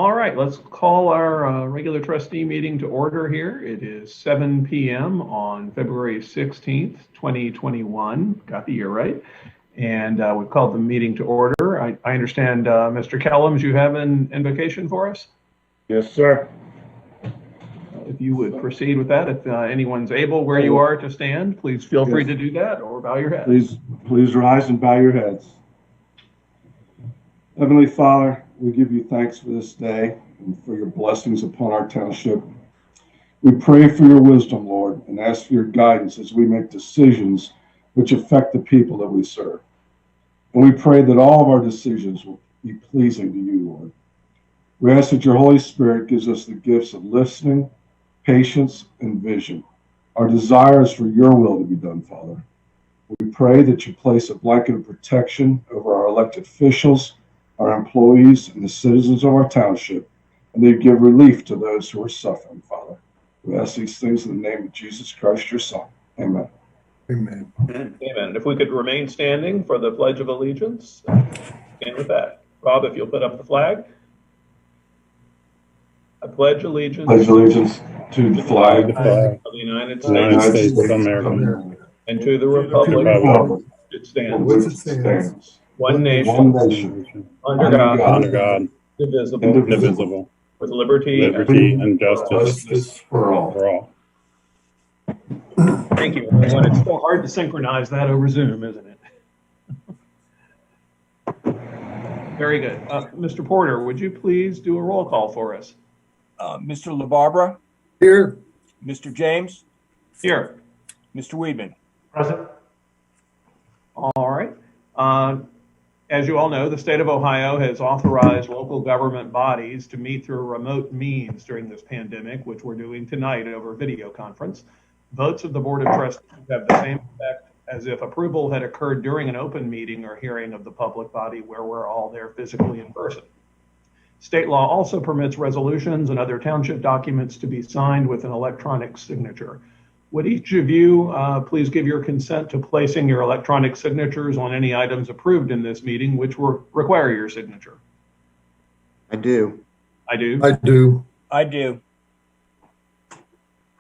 All right, let's call our regular trustee meeting to order here. It is 7 p.m. on February 16th, 2021. Got the year right. And we've called the meeting to order. I understand, Mr. Kellums, you have an invocation for us? Yes, sir. If you would proceed with that. If anyone's able where you are to stand, please feel free to do that or bow your head. Please rise and bow your heads. Heavenly Father, we give you thanks for this day and for your blessings upon our township. We pray for your wisdom, Lord, and ask for your guidance as we make decisions which affect the people that we serve. And we pray that all of our decisions will be pleasing to you, Lord. We ask that your Holy Spirit gives us the gifts of listening, patience, and vision. Our desire is for your will to be done, Father. We pray that you place a blanket of protection over our elected officials, our employees, and the citizens of our township, and they give relief to those who are suffering, Father. We ask these things in the name of Jesus Christ, your Son. Amen. Amen. Amen. If we could remain standing for the Pledge of Allegiance, and with that, Rob, if you'll put up the flag. I pledge allegiance To the flag of the United States of America, and to the republic it stands, one nation, under God, indivisible, with liberty and justice for all. Thank you, everyone. It's still hard to synchronize that over Zoom, isn't it? Very good. Mr. Porter, would you please do a roll call for us? Mr. LaBarbera? Here. Mr. James? Here. Mr. Weedman? Present. All right. As you all know, the state of Ohio has authorized local government bodies to meet through remote means during this pandemic, which we're doing tonight over video conference. Votes of the Board of Trustees have the same effect as if approval had occurred during an open meeting or hearing of the public body where we're all there physically in person. State law also permits resolutions and other township documents to be signed with an electronic signature. Would each of you please give your consent to placing your electronic signatures on any items approved in this meeting which will require your signature? I do. I do. I do. I do.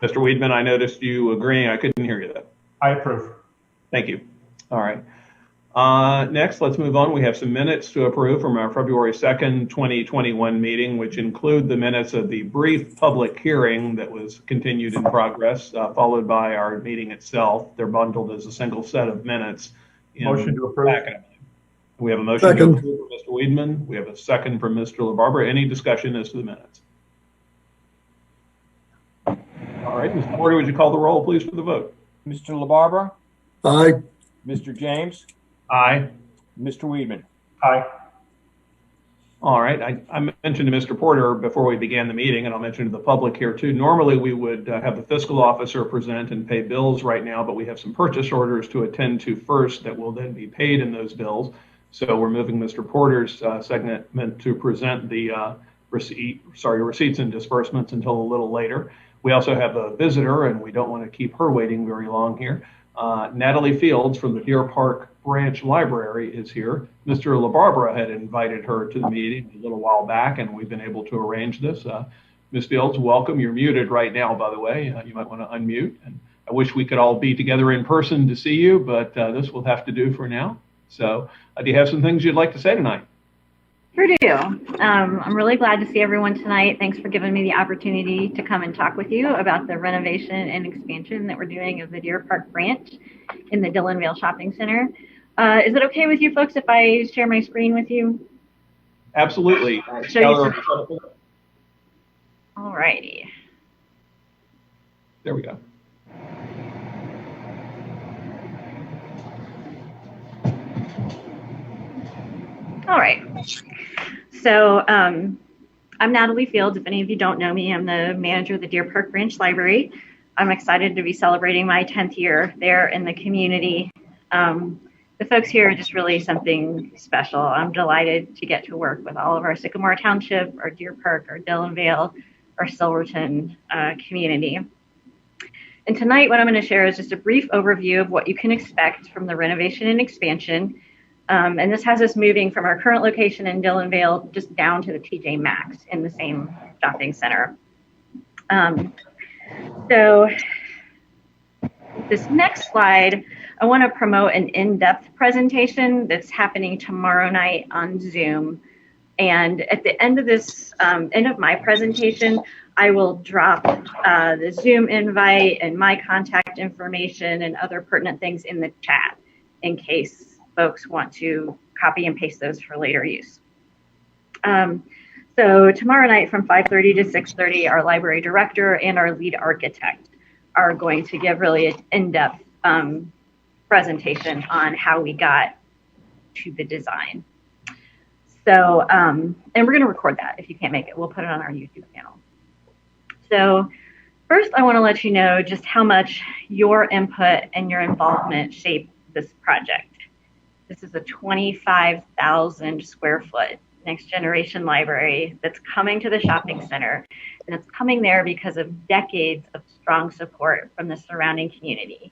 Mr. Weedman, I noticed you agreeing. I couldn't hear you though. I approve. Thank you. All right. Next, let's move on. We have some minutes to approve from our February 2nd, 2021 meeting, which include the minutes of the brief public hearing that was continued in progress, followed by our meeting itself. They're bundled as a single set of minutes. Motion to approve. We have a motion to approve from Mr. Weedman. We have a second from Mr. LaBarbera. Any discussion as to the minutes? All right, Mr. Porter, would you call the roll, please, for the vote? Mr. LaBarbera? Aye. Mr. James? Aye. Mr. Weedman? Aye. All right. I mentioned to Mr. Porter before we began the meeting, and I'll mention to the public here too. Normally, we would have the fiscal officer present and pay bills right now, but we have some purchase orders to attend to first that will then be paid in those bills. So we're moving Mr. Porter's segment to present the receipts and disbursements until a little later. We also have a visitor, and we don't want to keep her waiting very long here. Natalie Fields from the Deer Park Branch Library is here. Mr. LaBarbera had invited her to the meeting a little while back, and we've been able to arrange this. Ms. Fields, welcome. You're muted right now, by the way. You might want to unmute. And I wish we could all be together in person to see you, but this will have to do for now. So do you have some things you'd like to say tonight? Sure do. I'm really glad to see everyone tonight. Thanks for giving me the opportunity to come and talk with you about the renovation and expansion that we're doing of the Deer Park branch in the Dillonvale Shopping Center. Is it okay with you folks if I share my screen with you? Absolutely. All righty. There we go. All right. So I'm Natalie Fields. If any of you don't know me, I'm the manager of the Deer Park Branch Library. I'm excited to be celebrating my 10th year there in the community. The folks here are just really something special. I'm delighted to get to work with all of our Sycamore Township, our Deer Park, our Dillonvale, our Silverton community. And tonight what I'm going to share is just a brief overview of what you can expect from the renovation and expansion. And this has us moving from our current location in Dillonvale just down to the TJ Maxx in the same shopping center. So this next slide, I want to promote an in-depth presentation that's happening tomorrow night on Zoom. And at the end of this, end of my presentation, I will drop the Zoom invite and my contact information and other pertinent things in the chat in case folks want to copy and paste those for later use. So tomorrow night from 5:30 to 6:30, our library director and our lead architect are going to give really an in-depth presentation on how we got to the design. So, and we're going to record that. If you can't make it, we'll put it on our YouTube channel. So first, I want to let you know just how much your input and your involvement shaped this project. This is a 25,000 square foot next generation library that's coming to the shopping center, and it's coming there because of decades of strong support from the surrounding community.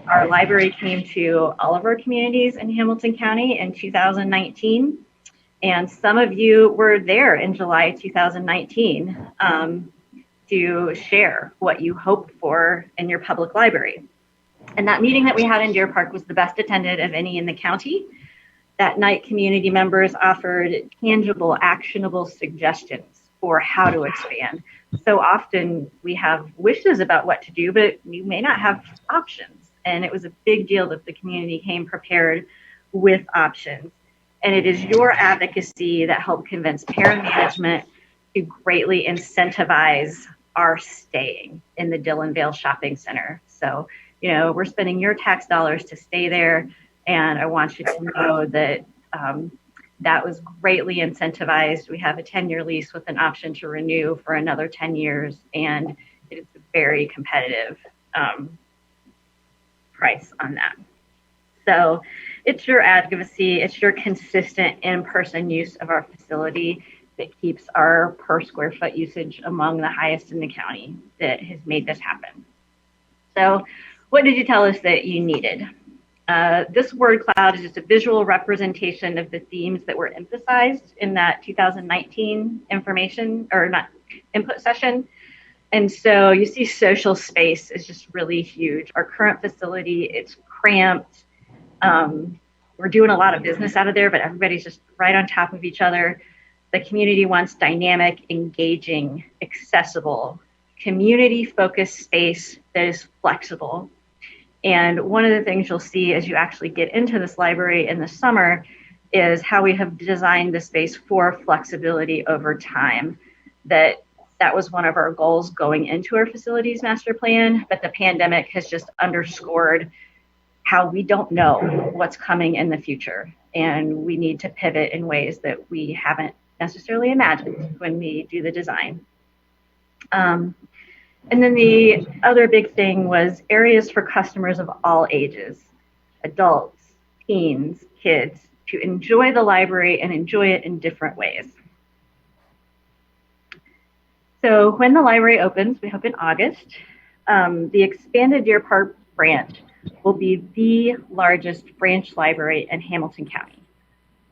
Our library came to all of our communities in Hamilton County in 2019, and some of you were there in July 2019 to share what you hoped for in your public library. And that meeting that we had in Deer Park was the best attended of any in the county. That night, community members offered tangible, actionable suggestions for how to expand. So often we have wishes about what to do, but we may not have options. And it was a big deal that the community came prepared with options. And it is your advocacy that helped convince parent management to greatly incentivize our staying in the Dillonvale Shopping Center. So, you know, we're spending your tax dollars to stay there. And I want you to know that that was greatly incentivized. We have a 10-year lease with an option to renew for another 10 years. And it's a very competitive price on that. So it's your advocacy, it's your consistent in-person use of our facility that keeps our per square foot usage among the highest in the county that has made this happen. So what did you tell us that you needed? This word cloud is just a visual representation of the themes that were emphasized in that 2019 information or not input session. And so you see social space is just really huge. Our current facility, it's cramped. We're doing a lot of business out of there, but everybody's just right on top of each other. The community wants dynamic, engaging, accessible, community-focused space that is flexible. And one of the things you'll see as you actually get into this library in the summer is how we have designed the space for flexibility over time. That was one of our goals going into our facilities master plan, but the pandemic has just underscored how we don't know what's coming in the future. And we need to pivot in ways that we haven't necessarily imagined when we do the design. And then the other big thing was areas for customers of all ages, adults, teens, kids, to enjoy the library and enjoy it in different ways. So when the library opens, we hope in August, the expanded Deer Park branch will be the largest branch library in Hamilton County.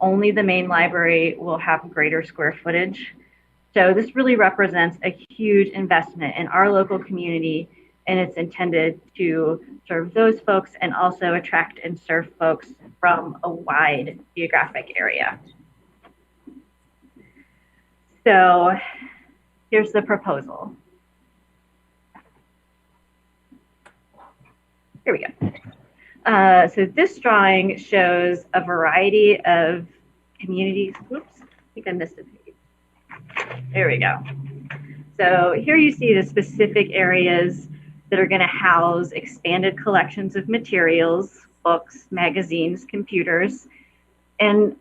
Only the main library will have greater square footage. So this really represents a huge investment in our local community, and it's intended to serve those folks and also attract and serve folks from a wide geographic area. So here's the proposal. Here we go. So this drawing shows a variety of communities. Whoops, I think I missed a page. There we go. So here you see the specific areas that are going to house expanded collections of materials, books, magazines, computers. And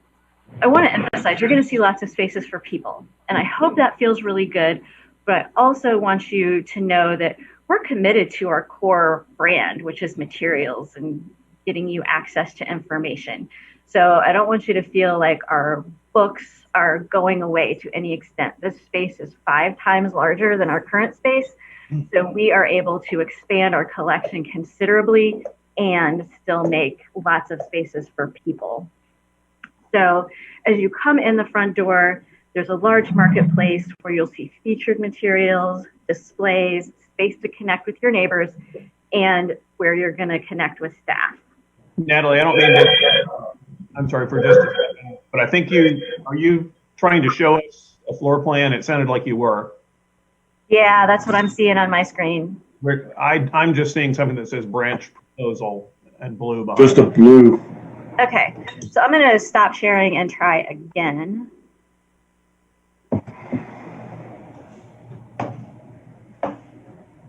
I want to emphasize, you're going to see lots of spaces for people. And I hope that feels really good, but I also want you to know that we're committed to our core brand, which is materials and getting you access to information. So I don't want you to feel like our books are going away to any extent. This space is 5 times larger than our current space. So we are able to expand our collection considerably and still make lots of spaces for people. So as you come in the front door, there's a large marketplace where you'll see featured materials, displays, space to connect with your neighbors, and where you're going to connect with staff. Natalie, I don't mean to, I'm sorry for just a second, but I think are you trying to show us a floor plan? It sounded like you were. Yeah, that's what I'm seeing on my screen. I'm just seeing something that says branch proposal and blue behind Just a blue. Okay, so I'm going to stop sharing and try again.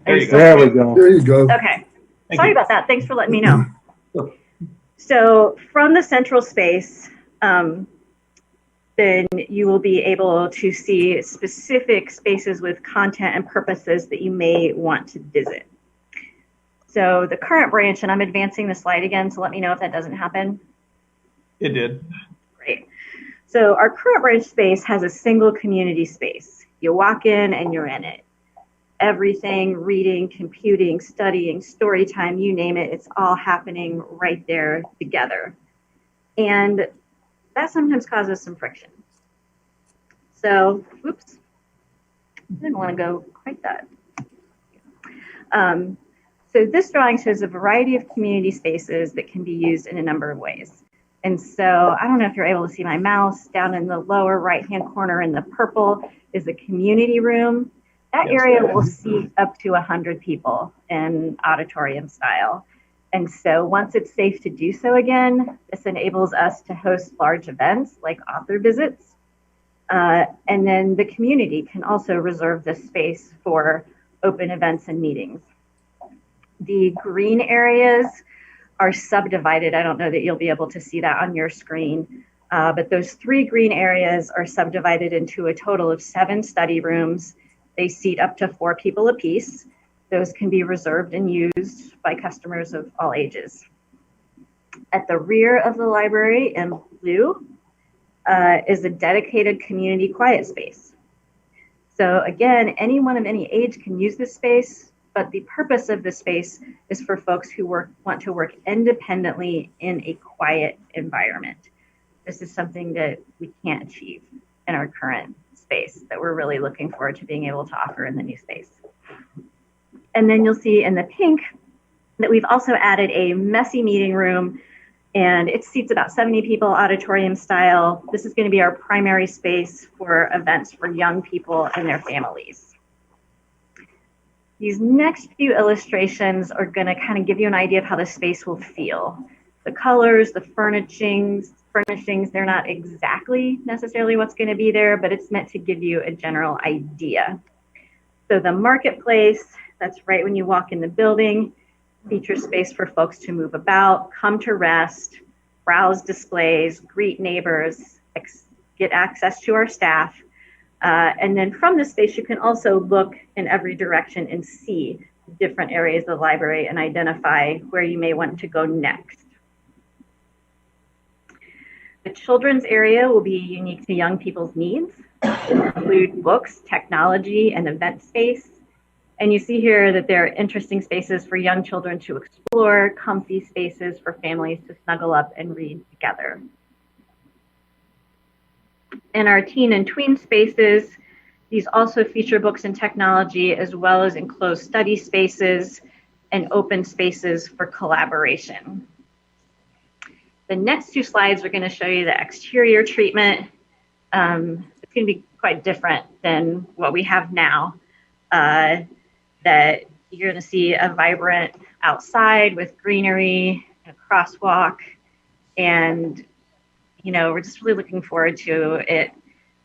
There you go. There we go. There you go. Okay, Thank sorry you. about that. Thanks for letting me know. Sure. So from the central space, then you will be able to see specific spaces with content and purposes that you may want to visit. So the current branch, and I'm advancing the slide again, so let me know if that doesn't happen. It did. Great. So our current branch space has a single community space. You walk in and you're in it. Everything, reading, computing, studying, story time, you name it, it's all happening right there together. And that sometimes causes some friction. So, oops, I didn't want to go quite that. So this drawing shows a variety of community spaces that can be used in a number of ways. And so I don't know if you're able to see my mouse. Down in the lower right-hand corner in the purple is a community room. That area will seat up to 100 people in auditorium style. And so once it's safe to do so again, this enables us to host large events like author visits. And then the community can also reserve this space for open events and meetings. The green areas are subdivided. I don't know that you'll be able to see that on your screen, but those 3 green areas are subdivided into a total of 7 study rooms. They seat up to 4 people apiece. Those can be reserved and used by customers of all ages. At the rear of the library in blue is a dedicated community quiet space. So again, anyone of any age can use this space, but the purpose of this space is for folks who want to work independently in a quiet environment. This is something that we can't achieve in our current space that we're really looking forward to being able to offer in the new space. And then you'll see in the pink that we've also added a messy meeting room, and it seats about 70 people, auditorium style. This is going to be our primary space for events for young people and their families. These next few illustrations are going to kind of give you an idea of how the space will feel. The colors, the furnishings, they're not exactly necessarily what's going to be there, but it's meant to give you a general idea. So the marketplace, that's right when you walk in the building, features space for folks to move about, come to rest, browse displays, greet neighbors, get access to our staff. And then from the space, you can also look in every direction and see different areas of the library and identify where you may want to go next. The children's area will be unique to young people's needs, include books, technology, and event space. And you see here that there are interesting spaces for young children to explore, comfy spaces for families to snuggle up and read together. In our teen and tween spaces, these also feature books and technology, as well as enclosed study spaces and open spaces for collaboration. The next 2 slides are going to show you the exterior treatment. It's going to be quite different than what we have now. That you're going to see a vibrant outside with greenery, a crosswalk, and we're just really looking forward to it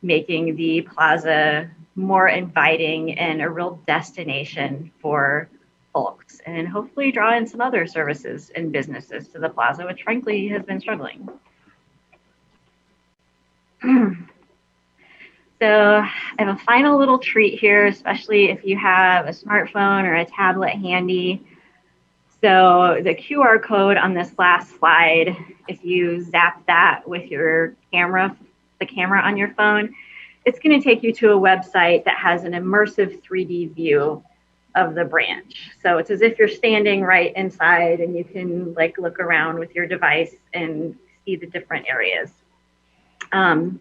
making the plaza more inviting and a real destination for folks, and hopefully draw in some other services and businesses to the plaza, which frankly has been struggling. So I have a final little treat here, especially if you have a smartphone or a tablet handy. So the QR code on this last slide, if you zap that with your camera, the camera on your phone, it's going to take you to a website that has an immersive 3D view of the branch. So it's as if you're standing right inside and you can look around with your device and see the different areas. Um,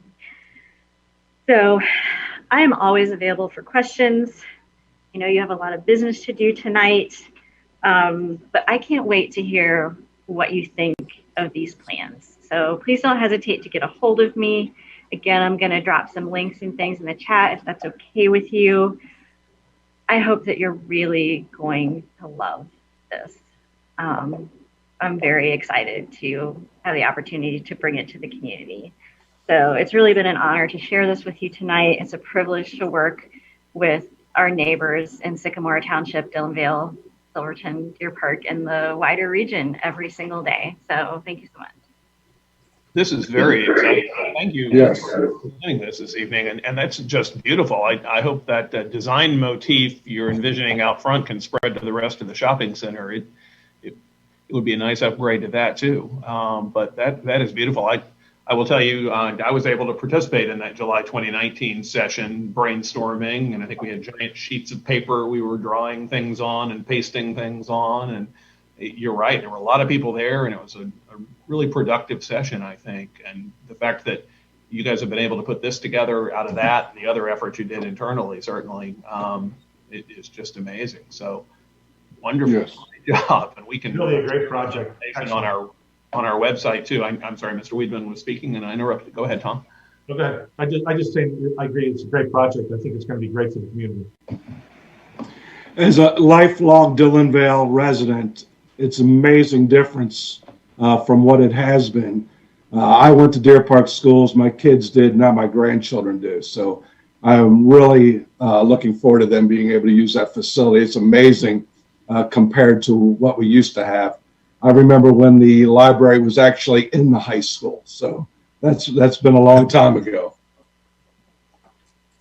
so I am always available for questions. I know you have a lot of business to do tonight, but I can't wait to hear what you think of these plans. So please don't hesitate to get a hold of me. Again, I'm going to drop some links and things in the chat if that's okay with you. I hope that you're really going to love this. I'm very excited to have the opportunity to bring it to the community. So it's really been an honor to share this with you tonight. It's a privilege to work with our neighbors in Sycamore Township, Dillonvale, Silverton, Deer Park, and the wider region every single day. So thank you so much. This is very exciting. Thank you Yes. for presenting this evening, and that's just beautiful. I hope that design motif you're envisioning out front can spread to the rest of the shopping center. It would be a nice upgrade to that too. But that is beautiful. I will tell you, I was able to participate in that July 2019 session brainstorming, and I think we had giant sheets of paper we were drawing things on and pasting things on. And you're right, there were a lot of people there, and it was a really productive session, I think. And the fact that you guys have been able to put this together out of that, and the other efforts you did internally, certainly, it is just amazing. So wonderful. Yes. Job, and we can Really a great project. on our website too. I'm sorry, Mr. Weidman was speaking and I interrupted. Go ahead, Tom. Okay. I just think I agree. It's a great project. I think it's going to be great for the community. As a lifelong Dillonvale resident, it's an amazing difference from what it has been. I went to Deer Park schools. My kids did, now my grandchildren do. So I'm really looking forward to them being able to use that facility. It's amazing compared to what we used to have. I remember when the library was actually in the high school. So that's been a long time ago.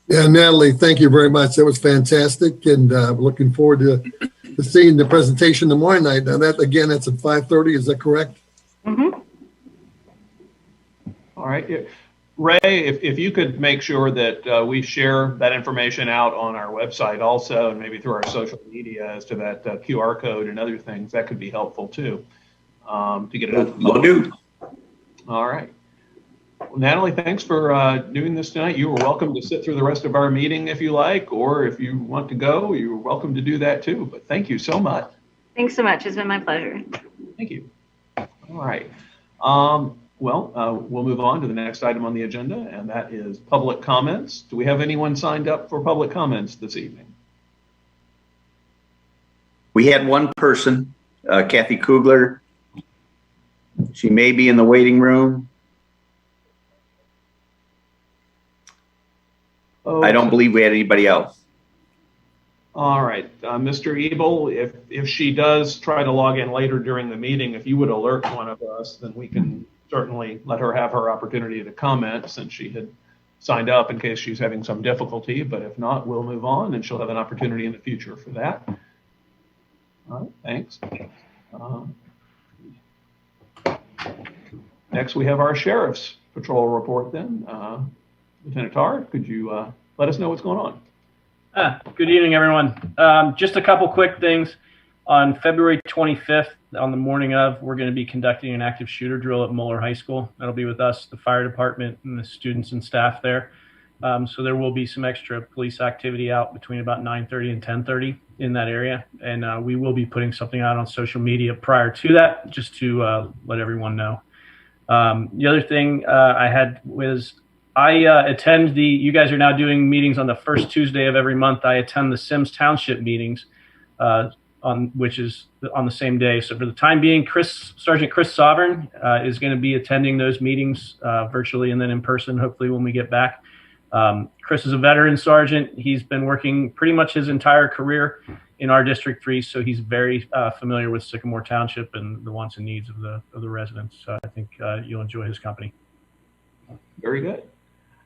Yeah, Natalie, thank you very much. That was fantastic, and looking forward to seeing the presentation tomorrow night. Now that, again, that's at 5:30. Is that correct? Mm-hmm. All right. Ray, if you could make sure that we share that information out on our website also, and maybe through our social media as to that QR code and other things, that could be helpful too, to get it out to the public. Will do. All right. Well, Natalie, thanks for doing this tonight. You are welcome to sit through the rest of our meeting if you like, or if you want to go, you're welcome to do that too. But thank you so much. Thanks so much. It's been my pleasure. Thank you. All right. We'll move on to the next item on the agenda, and that is public comments. Do we have anyone signed up for public comments this evening? We had one person, Kathy Kugler. She may be in the waiting room. Oh, I don't believe we had anybody else. All right, Mr. Ebel, if she does try to log in later during the meeting, if you would alert one of us, then we can certainly let her have her opportunity to comment since she had signed up in case she's having some difficulty. But if not, we'll move on and she'll have an opportunity in the future for that. All right, thanks. Next, we have our Sheriff's Patrol report then. Lieutenant Tarr, could you let us know what's going on? Good evening, everyone. Just a couple quick things. On February 25th, on the morning of, we're going to be conducting an active shooter drill at Moeller High School. That'll be with us, the fire department, and the students and staff there. So there will be some extra police activity out between about 9:30 and 10:30 in that area. And we will be putting something out on social media prior to that, just to let everyone know. The other thing I had was I attend you guys are now doing meetings on the first Tuesday of every month. I attend the Sims Township meetings, which is on the same day. So for the time being, Sergeant Chris Sovereign is going to be attending those meetings virtually and then in person, hopefully when we get back. Chris is a veteran sergeant. He's been working pretty much his entire career in our District 3, so he's very familiar with Sycamore Township and the wants and needs of the residents. So I think you'll enjoy his company. Very good.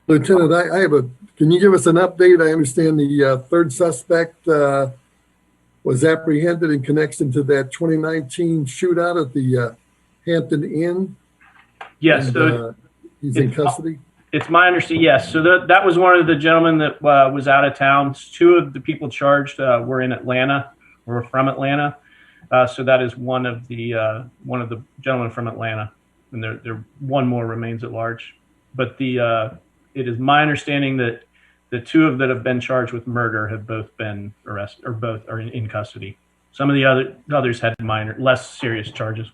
Lieutenant, I have can you give us an update? I understand the third suspect was apprehended in connection to that 2019 shootout at the Hampton Inn. Yes, and, so he's in custody. It's my understanding, yes. So that was one of the gentlemen that was out of town. Two of the people charged were in Atlanta, or from Atlanta. So that is one of the gentlemen from Atlanta, and there one more remains at large. but it is my understanding that the two that have been charged with murder have both been arrested, or both are in custody. Some of the others had minor, less serious charges.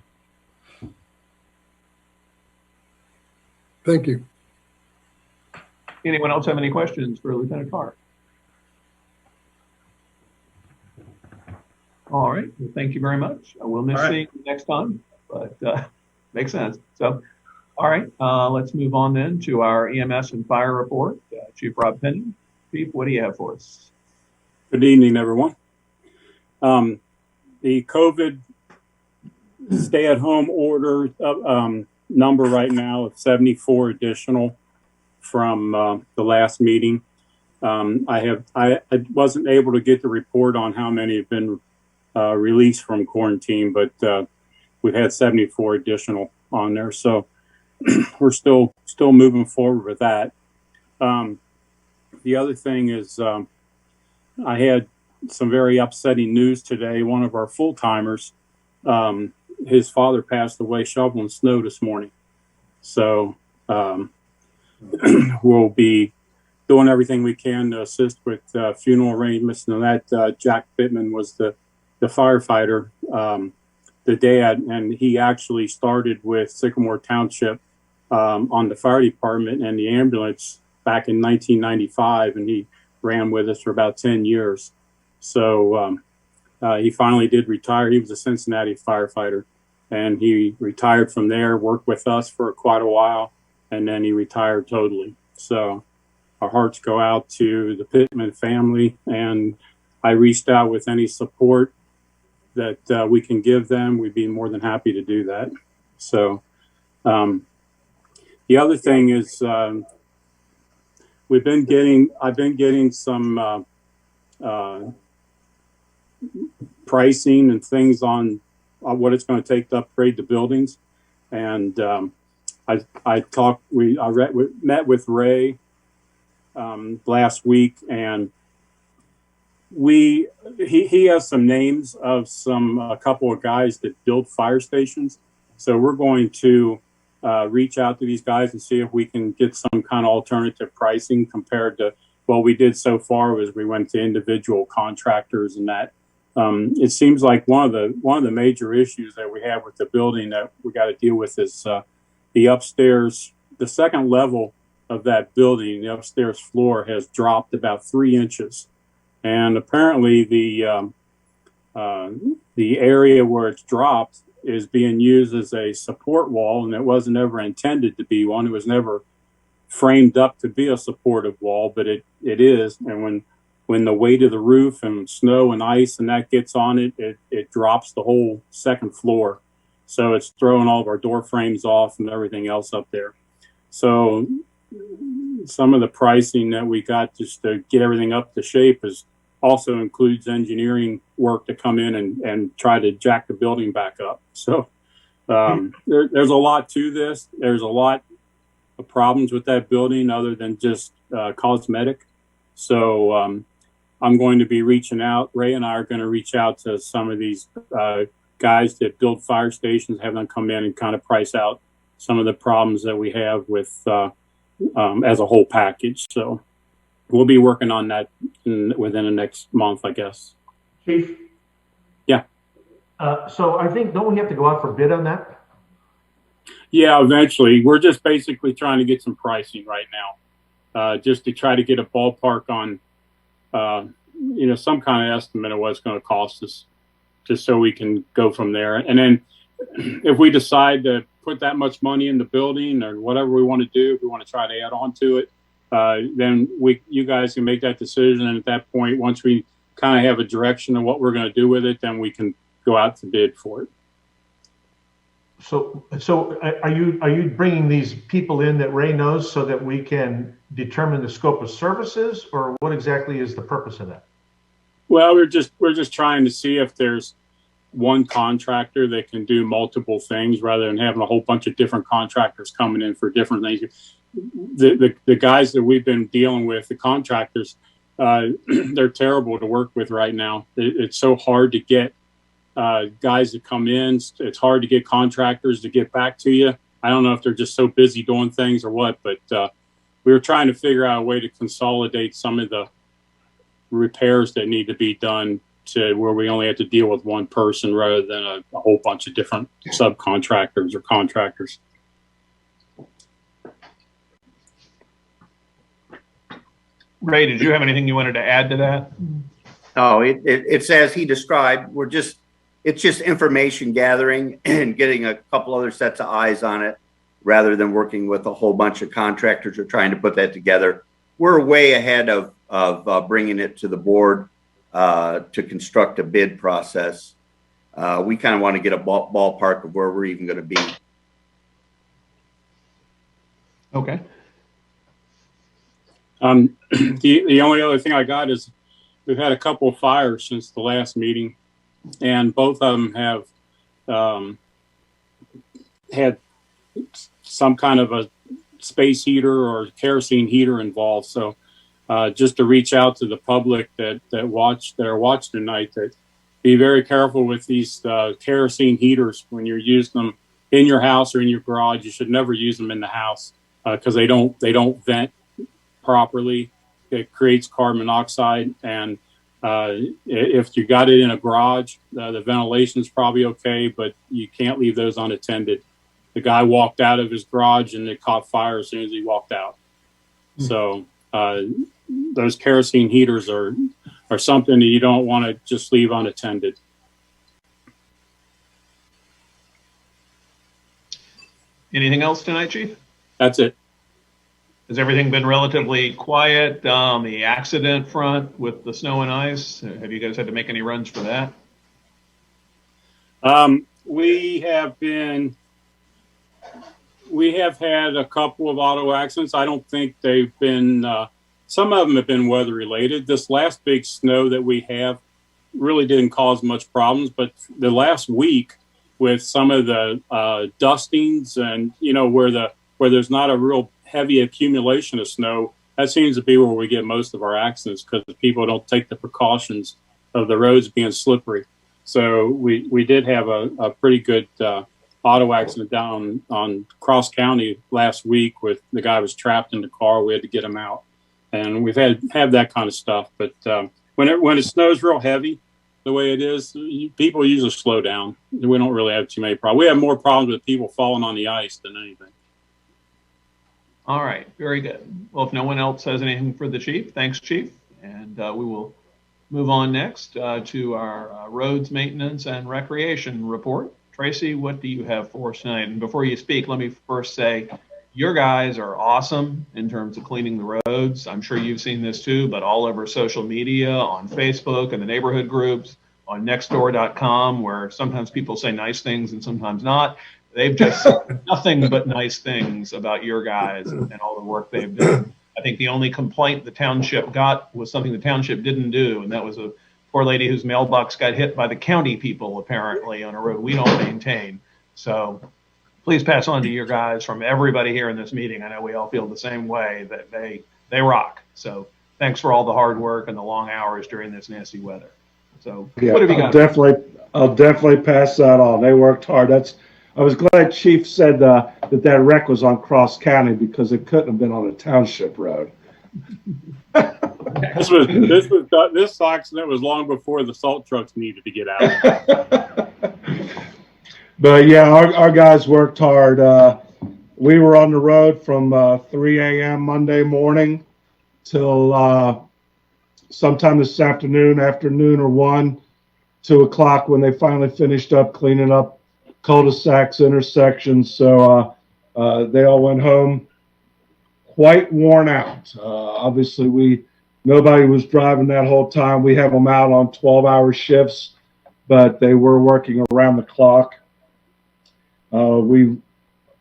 Thank you. Anyone else have any questions for Lieutenant Carr? All right. Well, thank you very much. We'll miss seeing you next time, but makes sense. So, all right. Let's move on then to our EMS and fire report. Chief Rob Penny. Chief, what do you have for us? Good evening, everyone. The COVID stay-at-home order number right now of 74 additional from the last meeting. I wasn't able to get the report on how many have been released from quarantine, but we've had 74 additional on there. So we're still moving forward with that. The other thing is I had some very upsetting news today. One of our full-timers, his father passed away shoveling snow this morning. So we'll be doing everything we can to assist with funeral arrangements. And that Jack Pittman was the firefighter, the dad, and he actually started with Sycamore Township on the fire department and the ambulance back in 1995, and he ran with us for about 10 years. So he finally did retire. He was a Cincinnati firefighter, and he retired from there, worked with us for quite a while, and then he retired totally. So our hearts go out to the Pittman family, and I reached out with any support that we can give them. We'd be more than happy to do that. So the other thing is I've been getting some pricing and things on what it's going to take to upgrade the buildings. And I met with Ray last week, and he has some names of a couple of guys that build fire stations. So we're going to reach out to these guys and see if we can get some kind of alternative pricing compared to what we did so far. Was we went to individual contractors, and that it seems like one of the major issues that we have with the building that we got to deal with is the upstairs, the second level of that building. The upstairs floor has dropped about 3 inches. And apparently the area where it's dropped is being used as a support wall, and it wasn't ever intended to be one. It was never framed up to be a supportive wall, but it is. And when the weight of the roof and snow and ice and that gets on it, it drops the whole second floor. So it's throwing all of our door frames off and everything else up there. So some of the pricing that we got just to get everything up to shape also includes engineering work to come in and try to jack the building back up. So there's a lot to this. There's a lot of problems with that building other than just cosmetic. So I'm going to be reaching out. Ray and I are going to reach out to some of these guys that build fire stations, have them come in and kind of price out some of the problems that we have with as a whole package. So we'll be working on that within the next month, I guess. Chief? Yeah. So I think, don't we have to go out for bid on that? Yeah, eventually. We're just basically trying to get some pricing right now, just to try to get a ballpark on, some kind of estimate of what it's going to cost us, just so we can go from there. And then if we decide to put that much money in the building or whatever we want to do, if we want to try to add on to it, then you guys can make that decision. And at that point, once we kind of have a direction of what we're going to do with it, then we can go out to bid for it. So are you bringing these people in that Ray knows so that we can determine the scope of services, or what exactly is the purpose of that? Well, we're just trying to see if there's one contractor that can do multiple things rather than having a whole bunch of different contractors coming in for different things. The guys that we've been dealing with, the contractors, they're terrible to work with right now. It's so hard to get guys to come in. It's hard to get contractors to get back to you. I don't know if they're just so busy doing things or what, but we were trying to figure out a way to consolidate some of the repairs that need to be done to where we only have to deal with one person rather than a whole bunch of different subcontractors or contractors. Ray, did you have anything you wanted to add to that? No, it's as he described. It's just information gathering and getting a couple other sets of eyes on it rather than working with a whole bunch of contractors or trying to put that together. We're way ahead of bringing it to the board to construct a bid process. We kind of want to get a ballpark of where we're even going to be. Okay. The only other thing I got is we've had a couple of fires since the last meeting, and both of them have had some kind of a space heater or kerosene heater involved. So just to reach out to the public that are watching tonight, that be very careful with these kerosene heaters when you're using them in your house or in your garage. You should never use them in the house because they don't vent properly. It creates carbon monoxide, and if you got it in a garage, the ventilation is probably okay, but you can't leave those unattended. The guy walked out of his garage and it caught fire as soon as he walked out. So those kerosene heaters are something that you don't want to just leave unattended. Anything else tonight, Chief? That's it. Has everything been relatively quiet on the accident front with the snow and ice? Have you guys had to make any runs for that? We have had a couple of auto accidents. I don't think they've been, some of them have been weather related. This last big snow that we have really didn't cause much problems, but the last week with some of the dustings and, where there's not a real heavy accumulation of snow, that seems to be where we get most of our accidents because people don't take the precautions of the roads being slippery. So we did have a pretty good auto accident down on Cross County last week with the guy was trapped in the car. We had to get him out, and we've had that kind of stuff. But when it snows real heavy, the way it is, people usually slow down. We don't really have too many problems. We have more problems with people falling on the ice than anything. All right, very good. Well, if no one else has anything for the chief, thanks, Chief. And we will move on next to our roads maintenance and recreation report. Tracy, what do you have for us tonight? And before you speak, let me first say your guys are awesome in terms of cleaning the roads. I'm sure you've seen this too, but all over social media, on Facebook and the neighborhood groups, on nextdoor.com, where sometimes people say nice things and sometimes not. They've just said nothing but nice things about your guys and all the work they've done. I think the only complaint the township got was something the township didn't do, and that was a poor lady whose mailbox got hit by the county people, apparently, on a road we don't maintain. So please pass on to your guys from everybody here in this meeting. I know we all feel the same way, that they rock. So thanks for all the hard work and the long hours during this nasty weather. So Yeah, what have you got? I'll definitely pass that on. They worked hard. I was glad Chief said that wreck was on Cross County because it couldn't have been on a township road. This accident was long before the salt trucks needed to get out. But yeah, our guys worked hard. We were on the road from 3 a.m. Monday morning till sometime this afternoon or 2 o'clock when they finally finished up cleaning up cul-de-sacs, intersections. So they all went home quite worn out. Obviously, nobody was driving that whole time. We have them out on 12-hour shifts, but they were working around the clock. We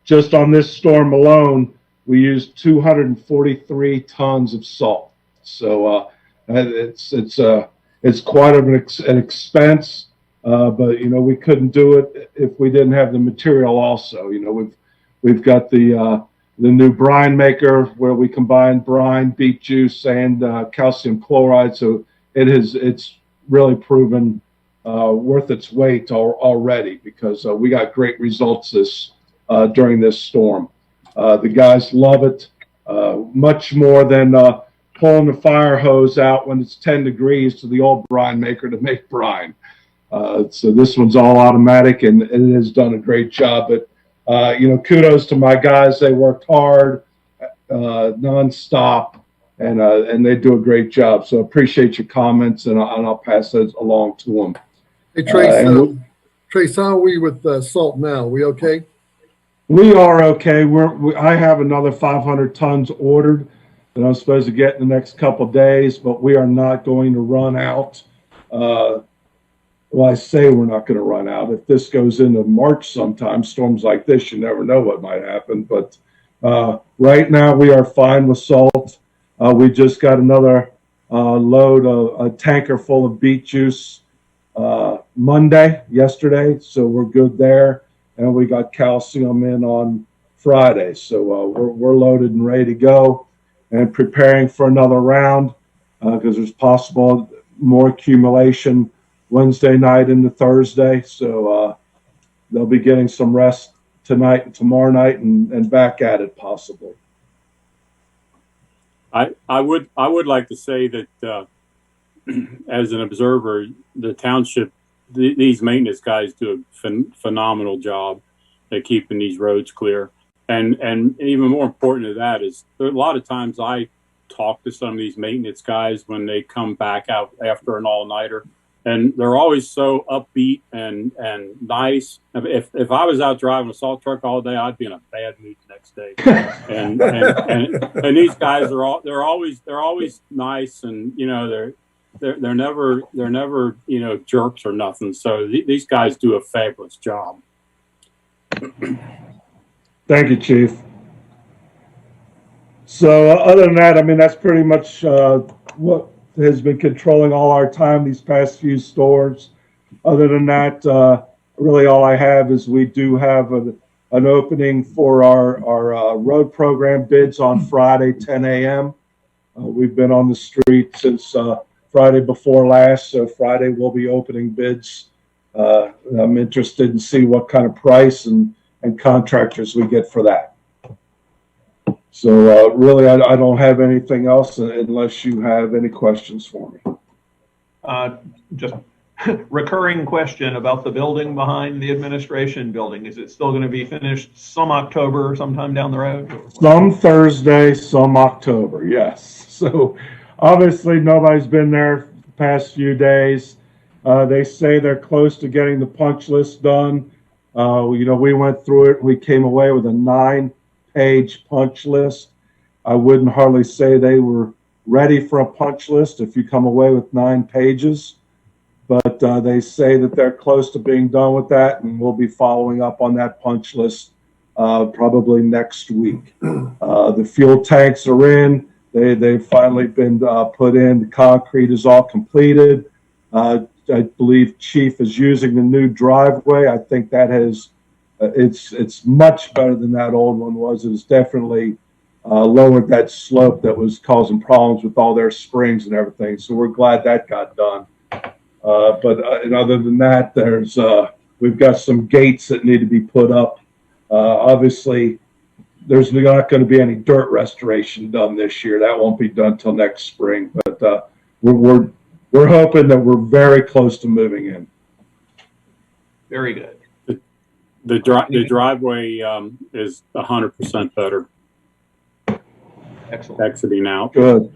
just on this storm alone, we used 243 tons of salt. So it's quite an expense. But we couldn't do it if we didn't have the material. Also, we've got the new brine maker where we combine brine, beet juice, and calcium chloride. So it's really proven worth its weight already because we got great results during this storm. The guys love it much more than pulling the fire hose out when it's 10 degrees to the old brine maker to make brine. So this one's all automatic, and it has done a great job. But kudos to my guys. They worked hard, nonstop, and they do a great job. So appreciate your comments, and I'll pass those along to them. Hey, Trace, Trace, how are we with salt now? We okay? We are okay. I have another 500 tons ordered that I'm supposed to get in the next couple of days, but we are not going to run out. Well, I say we're not going to run out. If this goes into March sometime, storms like this, you never know what might happen. But right now we are fine with salt. We just got another load of a tanker full of beet juice yesterday, so we're good there. And we got calcium in on Friday, so we're loaded and ready to go, and preparing for another round because there's possible more accumulation Wednesday night into Thursday. So they'll be getting some rest tonight and tomorrow night, and back at it possibly. I would like to say that as an observer, the township, these maintenance guys do a phenomenal job at keeping these roads clear. And even more important to that is there are a lot of times I talk to some of these maintenance guys when they come back out after an all-nighter, and they're always so upbeat and nice. If I was out driving a salt truck all day, I'd be in a bad mood the next day. And these guys they're always nice, and they're never jerks or nothing. So these guys do a fabulous job. Thank you, Chief. So other than that, I mean, that's pretty much what has been controlling all our time these past few storms. Other than that, really all I have is we do have an opening for our road program bids on Friday, 10 a.m. We've been on the street since Friday before last, so Friday we'll be opening bids. I'm interested in see what kind of price and contractors we get for that. So really, I don't have anything else unless you have any questions for me. Just recurring question about the building behind the administration building. Is it still going to be finished some October, sometime down the road? Some Thursday, some October, yes. So obviously nobody's been there the past few days. They say they're close to getting the punch list done. We went through it. We came away with a 9-page punch list. I wouldn't hardly say they were ready for a punch list if you come away with 9 pages, but they say that they're close to being done with that, and we'll be following up on that punch list probably next week. The fuel tanks are in. They've finally been put in. The concrete is all completed. I believe Chief is using the new driveway. I think that has, it's much better than that old one was. It's definitely lowered that slope that was causing problems with all their springs and everything. So we're glad that got done. And other than that, we've got some gates that need to be put up. Obviously, there's not going to be any dirt restoration done this year. That won't be done till next spring. But we're hoping that we're very close to moving in. Very good. The driveway is 100% better. Excellent. Exiting out. Good.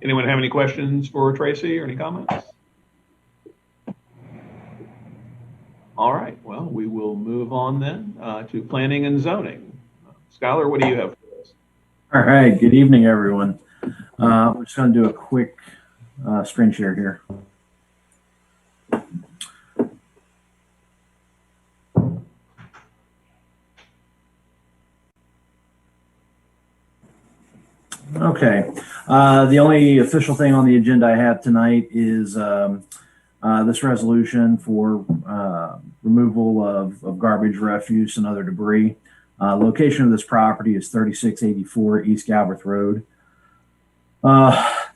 Anyone have any questions for Tracy or any comments? All right. Well, we will move on then to planning and zoning. Skylar, what do you have for us? All right. Good evening, everyone. We're just going to do a quick screen share here. Okay. The only official thing on the agenda I have tonight is this resolution for removal of garbage, refuse, and other debris. Location of this property is 3684 East Galbraith Road.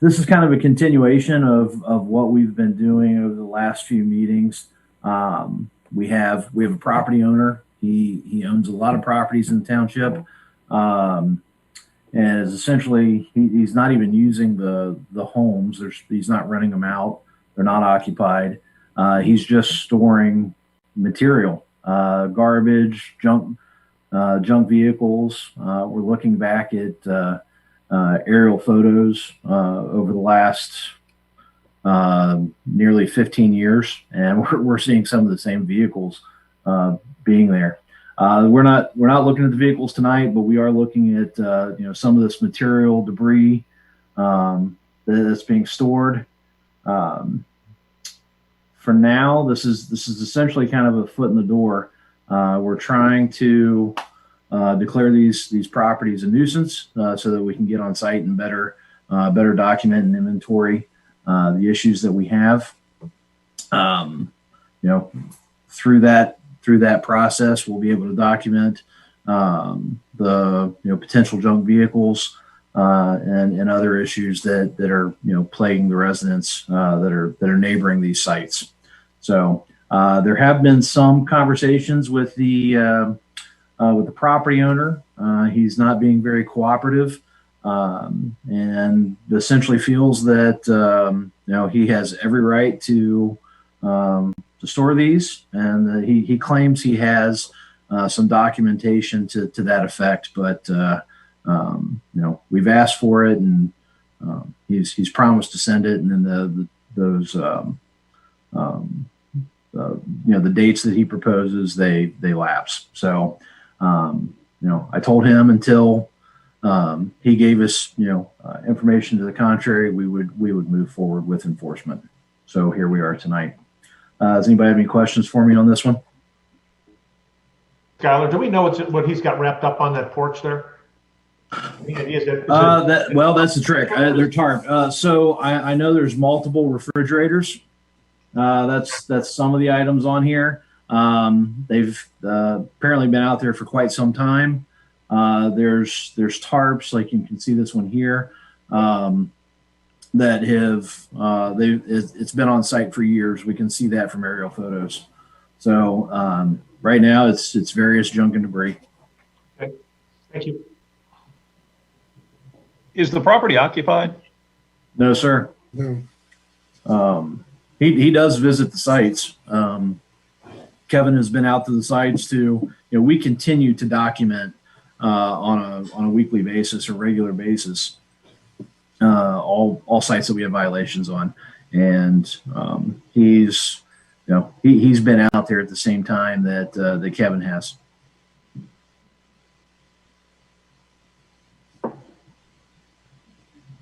This is kind of a continuation of what we've been doing over the last few meetings. We have a property owner. He owns a lot of properties in the township, and is essentially he's not even using the homes. He's not renting them out. They're not occupied. He's just storing material, garbage, junk vehicles. We're looking back at aerial photos over the last nearly 15 years, and we're seeing some of the same vehicles being there. We're not looking at the vehicles tonight, but we are looking at some of this material debris that's being stored. For now, this is essentially kind of a foot in the door. We're trying to declare these properties a nuisance so that we can get on site and better document and inventory the issues that we have. Through that process, we'll be able to document the potential junk vehicles and other issues that are plaguing the residents that are neighboring these sites. So there have been some conversations with the property owner. He's not being very cooperative, and essentially feels that he has every right to store these, and that he claims he has some documentation to that effect. But we've asked for it, and he's promised to send it, and then the dates that he proposes they lapse. So I told him until he gave us information to the contrary, we would move forward with enforcement. So here we are tonight. Does anybody have any questions for me on this one? Skylar, do we know what he's got wrapped up on that porch there? That's the trick. They're tarp. So I know there's multiple refrigerators. That's some of the items on here. They've apparently been out there for quite some time. There's tarps, like you can see this one here, that have it's been on site for years. We can see that from aerial photos. So right now it's various junk and debris. Okay, thank you. Is the property occupied? No, sir. No. He does visit the sites. Kevin has been out to the sites to, we continue to document on a weekly basis or regular basis all sites that we have violations on, and he's been out there at the same time that Kevin has.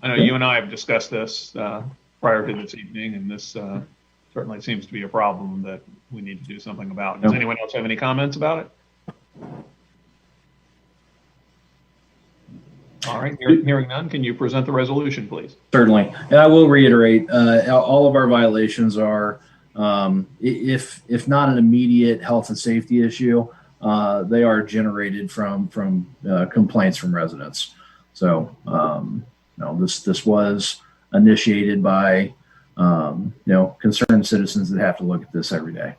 I know you and I have discussed this prior to this evening, and this certainly seems to be a problem that we need to do something about. Does anyone else have any comments about it? All right, hearing none, can you present the resolution, please? Certainly. And I will reiterate, all of our violations are, if not an immediate health and safety issue, they are generated from complaints from residents. So, this was initiated by, concerned citizens that have to look at this every day.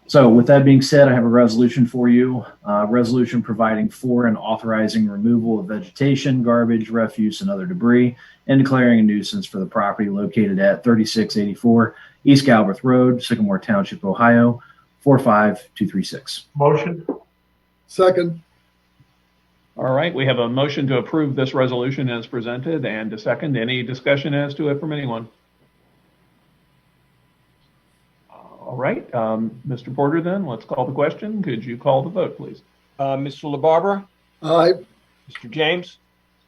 So with that being said, I have a resolution for you. Resolution providing for and authorizing removal of vegetation, garbage, refuse, and other debris, and declaring a nuisance for the property located at 3684 East Galbraith Road, Sycamore Township, Ohio, 45236. Motion. Second. All right, we have a motion to approve this resolution as presented and a second. Any discussion as to it from anyone? All right, Mr. Porter, then let's call the question. Could you call the vote, please? Mr. LaBarbera? Aye. Mr. James?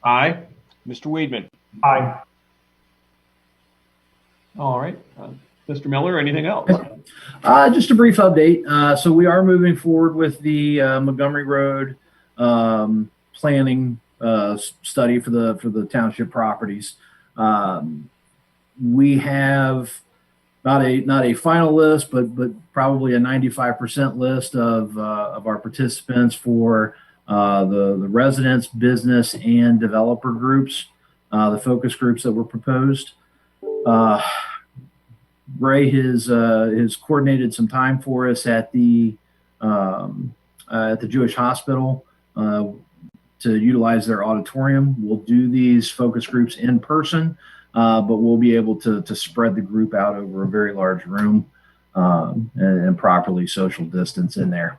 Aye. Mr. Weedman? Aye. All right, Mr. Miller, anything else? Just a brief update. So we are moving forward with the Montgomery Road planning study for the township properties. We have not a final list, but probably a 95% list of our participants for the residents, business, and developer groups, the focus groups that were proposed. Ray has coordinated some time for us at the Jewish Hospital to utilize their auditorium. We'll do these focus groups in person, but we'll be able to spread the group out over a very large room and properly social distance in there.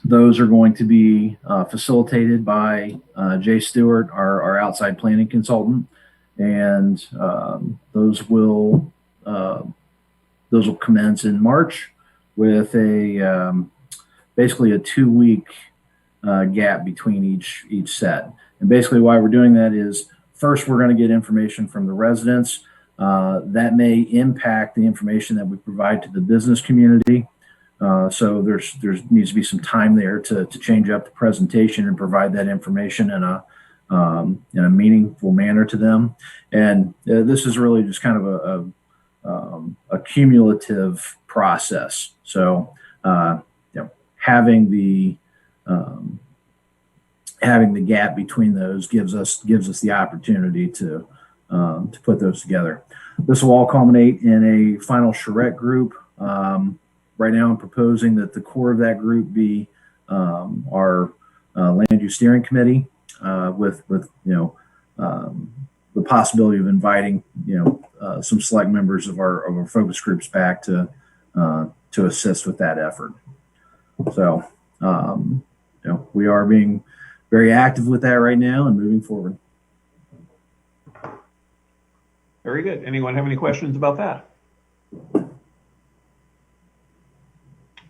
Those are going to be facilitated by Jay Stewart, our outside planning consultant, and those will commence in March with basically a 2-week gap between each set. And basically why we're doing that is, first, we're going to get information from the residents. That may impact the information that we provide to the business community. So there needs to be some time there to change up the presentation and provide that information in a meaningful manner to them. And this is really just kind of a cumulative process. So having the gap between those gives us the opportunity to put those together. This will all culminate in a final charrette group. Right now, I'm proposing that the core of that group be our land use steering committee, with the possibility of inviting some select members of our focus groups back to assist with that effort. So we are being very active with that right now and moving forward. Very good. Anyone have any questions about that?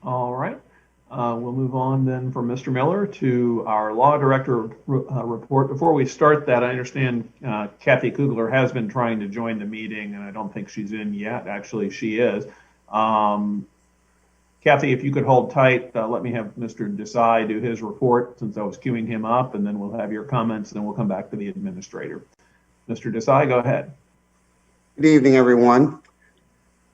All right. We'll move on then from Mr. Miller to our law director report. Before we start that, I understand Kathy Kugler has been trying to join the meeting, and I don't think she's in yet. Actually, she is. Kathy, if you could hold tight, let me have Mr. Desai do his report, since I was queuing him up, and then we'll have your comments, and then we'll come back to the administrator. Mr. Desai, go ahead. Good evening, everyone.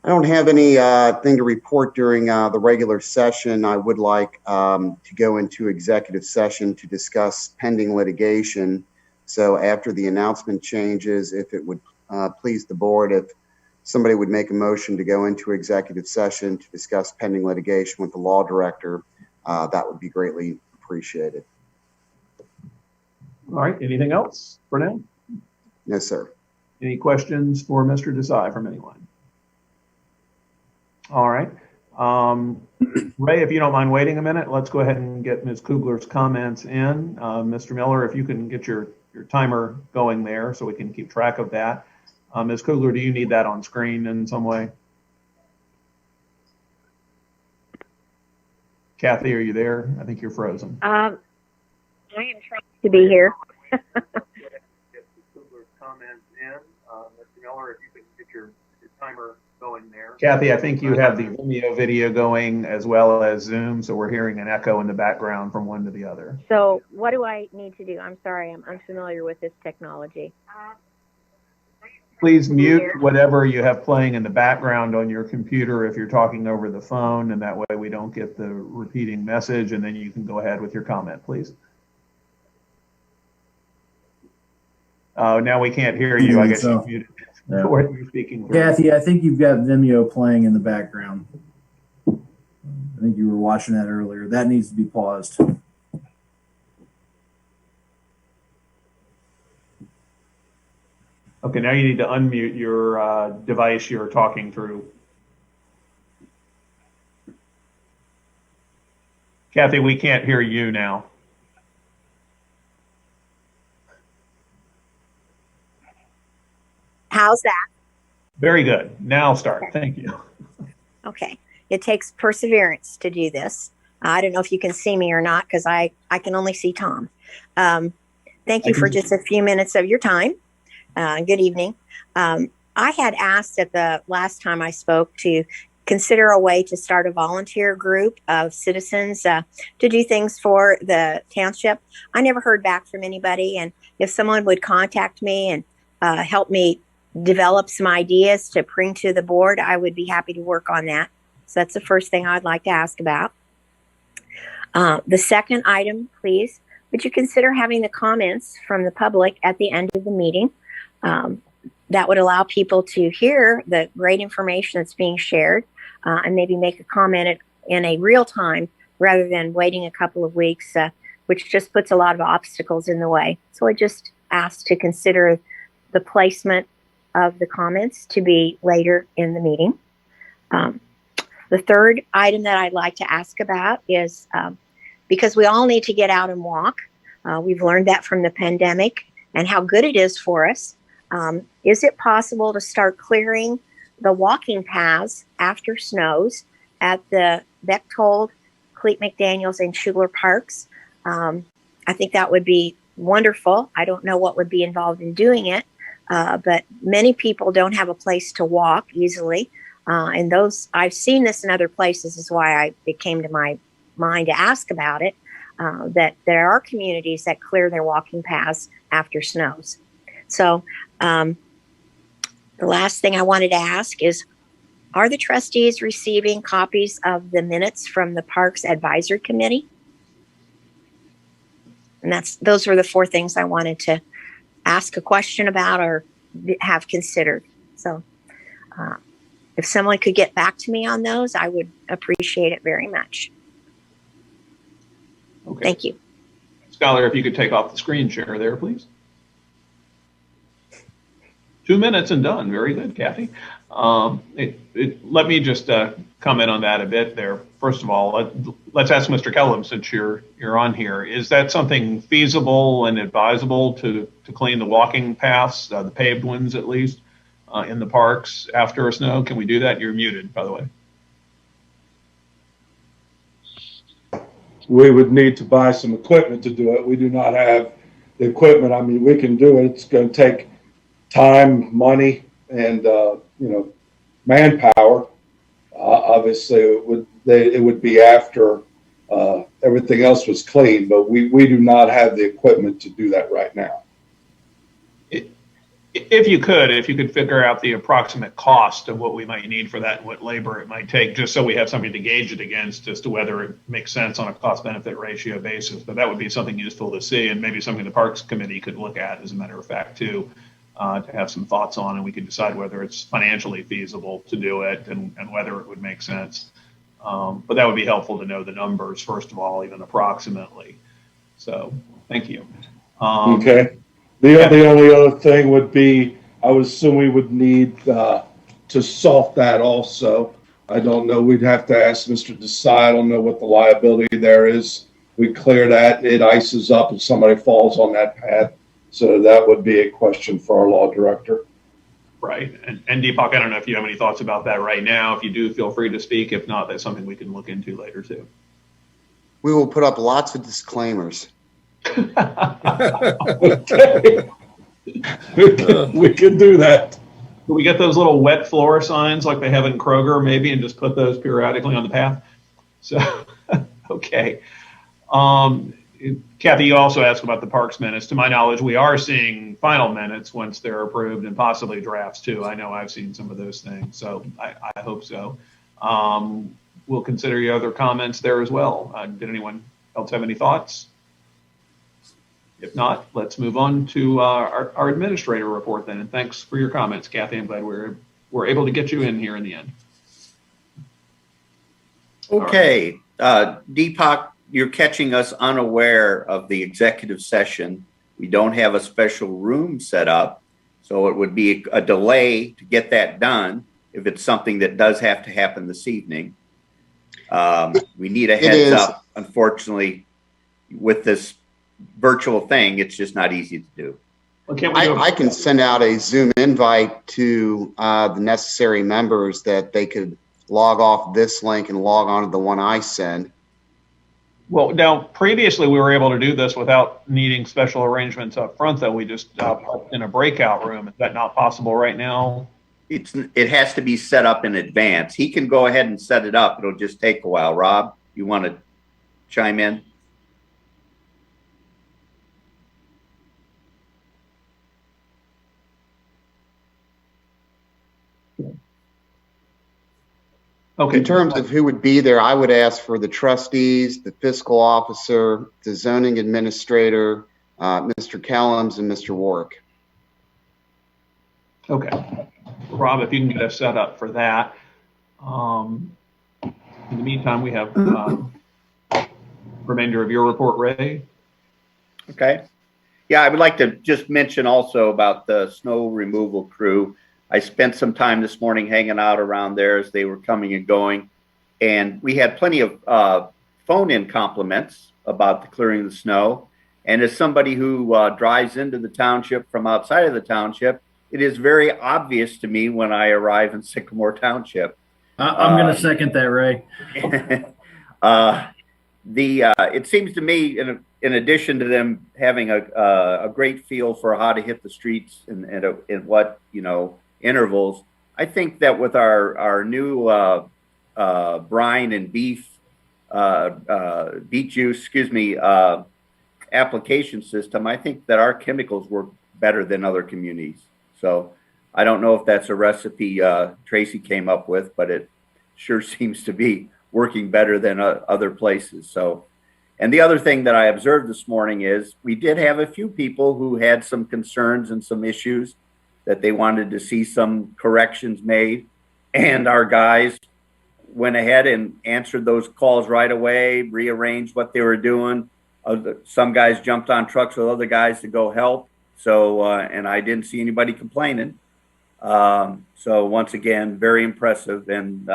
I don't have any thing to report during the regular session. I would like to go into executive session to discuss pending litigation. So after the announcement changes, if it would please the board, if somebody would make a motion to go into executive session to discuss pending litigation with the law director, that would be greatly appreciated. All right. Anything else for now? No, sir. Any questions for Mr. Desai from anyone? All right. Ray, if you don't mind waiting a minute, let's go ahead and get Ms. Kugler's comments in. Mr. Miller, if you can get your timer going there so we can keep track of that. Ms. Kugler, do you need that on screen in some way? Kathy, are you there? I think you're frozen. I am trying to be here. Get Ms. Kugler's comments in. Mr. Miller, if you can get your timer going there. Kathy, I think you have the Vimeo video going as well as Zoom, so we're hearing an echo in the background from one to the other. So what do I need to do? I'm sorry, I'm unfamiliar with this technology. Please mute whatever you have playing in the background on your computer if you're talking over the phone, and that way we don't get the repeating message, and then you can go ahead with your comment, please. Oh, now we can't hear you. I guess you're muted. No. What you're speaking. Kathy, I think you've got Vimeo playing in the background. I think you were watching that earlier. That needs to be paused. Okay, now you need to unmute your device you're talking through. Kathy, we can't hear you now. How's that? Very good. Now start. Thank you. Okay. It takes perseverance to do this. I don't know if you can see me or not, because I can only see Tom. Thank you for just a few minutes of your time. Good evening. I had asked at the last time I spoke to consider a way to start a volunteer group of citizens to do things for the township. I never heard back from anybody, and if someone would contact me and help me develop some ideas to bring to the board, I would be happy to work on that. So that's the first thing I'd like to ask about. The second item, please, would you consider having the comments from the public at the end of the meeting? that would allow people to hear the great information that's being shared and maybe make a comment in a real time rather than waiting a couple of weeks, which just puts a lot of obstacles in the way. So I just asked to consider the placement of the comments to be later in the meeting. The third item that I'd like to ask about is because we all need to get out and walk. We've learned that from the pandemic and how good it is for us. Is it possible to start clearing the walking paths after snows at the Bechtold, Cleet McDaniels, and Schugler parks? I think that would be wonderful. I don't know what would be involved in doing it, but many people don't have a place to walk easily. And those, I've seen this in other places, is why it came to my mind to ask about it, that there are communities that clear their walking paths after snows. So the last thing I wanted to ask is, are the trustees receiving copies of the minutes from the Parks Advisory Committee? And those were the four things I wanted to ask a question about or have considered. So if someone could get back to me on those, I would appreciate it very much. Okay. Thank you. Scholar, if you could take off the screen share there, please. 2 minutes and done. Very good, Kathy. Let me just comment on that a bit there. First of all, let's ask Mr. Kellum, since you're on here. Is that something feasible and advisable to clean the walking paths, the paved ones at least, in the parks after a snow? Can we do that? You're muted, by the way. We would need to buy some equipment to do it. We do not have the equipment. I mean, we can do it. It's going to take time, money, and manpower. Obviously, it would be after everything else was clean, but we do not have the equipment to do that right now. If you could figure out the approximate cost of what we might need for that and what labor it might take, just so we have something to gauge it against as to whether it makes sense on a cost-benefit ratio basis. But that would be something useful to see, and maybe something the Parks Committee could look at, as a matter of fact, too, to have some thoughts on, and we could decide whether it's financially feasible to do it and whether it would make sense. But that would be helpful to know the numbers, first of all, even approximately. So thank you. Okay. The only other thing would be, I would assume we would need to salt that also. I don't know. We'd have to ask Mr. Desai. I don't know what the liability there is. We clear that, it ices up if somebody falls on that path. So that would be a question for our law director. Right. And Deepak, I don't know if you have any thoughts about that right now. If you do, feel free to speak. If not, that's something we can look into later too. We will put up lots of disclaimers. Okay. We can do that. Can we get those little wet floor signs like they have in Kroger maybe, and just put those periodically on the path? So, okay. Kathy, you also asked about the parks minutes. To my knowledge, we are seeing final minutes once they're approved, and possibly drafts too. I know I've seen some of those things, so I hope so. We'll consider your other comments there as well. Did anyone else have any thoughts? If not, let's move on to our administrator report then. And thanks for your comments, Kathy. I'm glad we're able to get you in here in the end. Okay, Deepak, you're catching us unaware of the executive session. We don't have a special room set up, so it would be a delay to get that done if it's something that does have to happen this evening. We need a heads up. Unfortunately, with this virtual thing, it's just not easy to do. Well, I can send out a Zoom invite to the necessary members that they could log off this link and log on to the one I send. Well, now, previously we were able to do this without needing special arrangements up front, though. We just in a breakout room. Is that not possible right now? It has to be set up in advance. He can go ahead and set it up. It'll just take a while. Rob, you want to chime in? Okay. In terms of who would be there, I would ask for the trustees, the fiscal officer, the zoning administrator, Mr. Kellums, and Mr. Warwick. Okay. Rob, if you can get us set up for that. In the meantime, we have remainder of your report, Ray. Okay. Yeah, I would like to just mention also about the snow removal crew. I spent some time this morning hanging out around there as they were coming and going. And we had plenty of phone-in compliments about the clearing of the snow. And as somebody who drives into the township from outside of the township, it is very obvious to me when I arrive in Sycamore Township. I'm going to second that, Ray. It seems to me, in addition to them having a great feel for how to hit the streets and in what intervals, I think that with our new brine and beet juice, application system, I think that our chemicals work better than other communities. So I don't know if that's a recipe Tracy came up with, but it sure seems to be working better than other places. So, and the other thing that I observed this morning is we did have a few people who had some concerns and some issues that they wanted to see some corrections made. And our guys went ahead and answered those calls right away, rearranged what they were doing. Some guys jumped on trucks with other guys to go help. So, and I didn't see anybody complaining. So once again, very impressive. And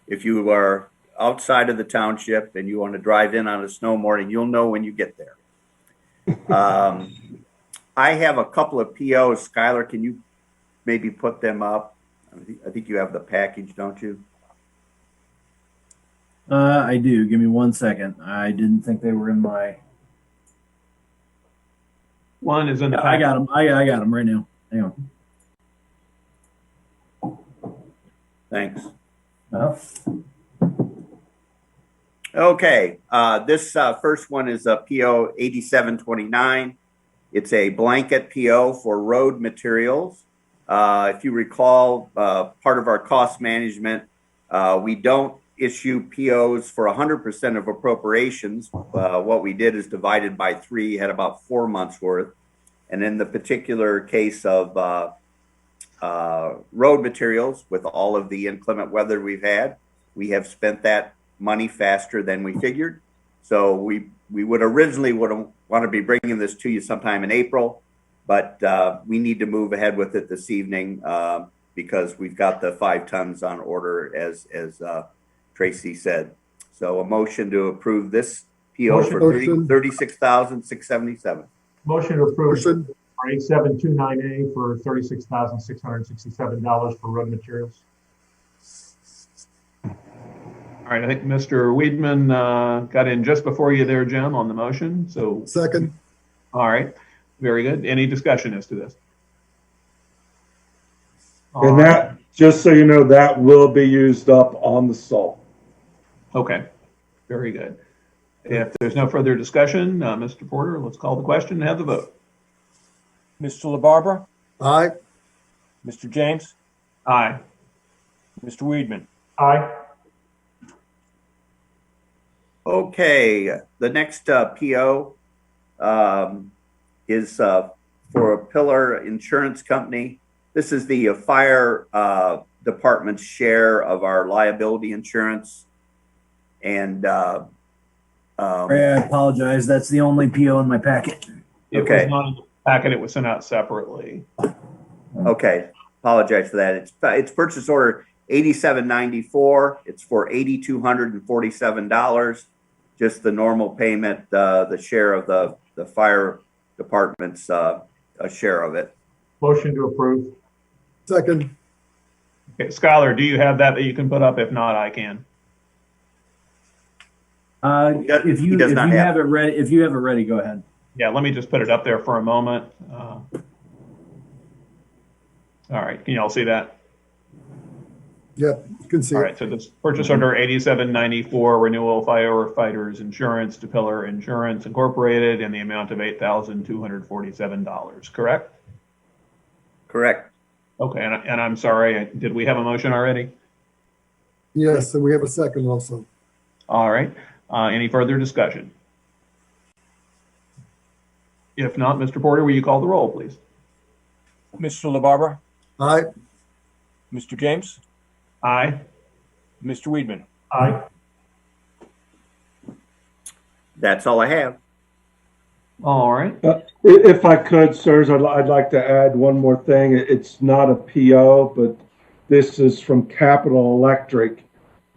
if you are outside of the township and you want to drive in on a snow morning, you'll know when you get there. I have a couple of POs. Skylar, can you maybe put them up? I think you have the package, don't you? I do. Give me 1 second. I didn't think they were in my. One is in the package. I got them. I got them right now. Hang on. Thanks. Okay. This first one is a PO 8729. It's a blanket PO for road materials. If you recall, part of our cost management, we don't issue POs for 100% of appropriations. What we did is divided by 3, had about 4 months worth. And in the particular case of road materials, with all of the inclement weather we've had, we have spent that money faster than we figured. So we would originally want to be bringing this to you sometime in April, but we need to move ahead with it this evening because we've got the 5 tons on order, as Tracy said. So a motion to approve this PO for $36,677. Motion to approve for 8729A for $36,667 for road materials. All right, I think Mr. Weedman got in just before you there, Jim, on the motion. So Second. All right, very good. Any discussion as to this? And that, just so you know, that will be used up on the salt. Okay, very good. If there's no further discussion, Mr. Porter, let's call the question and have the vote. Mr. LaBarbera? Aye. Mr. James? Aye. Mr. Weedman? Aye. Okay, the next PO is for a Pillar Insurance Company. This is the fire department's share of our liability insurance. And Ray, I apologize. That's the only PO in my packet. It Okay. was not in the packet, it was sent out separately. Okay, apologize for that. It's purchase order 8794. It's for $8,247. Just the normal payment, the share of the fire department's a share of it. Motion to approve. Second. Okay, Skylar, do you have that you can put up? If not, I can. If you have it ready, go ahead. Yeah, let me just put it up there for a moment. All right, can you all see that? Yep, you can see All it. right, so this purchase order 8794, renewal firefighters insurance to Pillar Insurance Incorporated in the amount of $8,247, correct? Correct. Okay, and I'm sorry, did we have a motion already? Yes, and we have a second also. All right, any further discussion? If not, Mr. Porter, will you call the roll, please? Mr. LaBarbera, Aye. Mr. James, Aye. Mr. Weedman. Aye. That's all I have. All right. If I could, sirs, I'd like to add one more thing. It's not a PO, but this is from Capital Electric.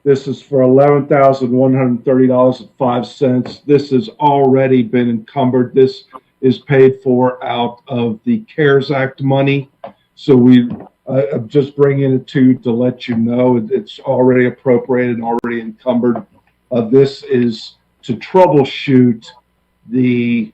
This is for $11,130.05. This has already been encumbered. This is paid for out of the CARES Act money. So I'm just bringing it to let you know it's already appropriated, already encumbered. This is to troubleshoot the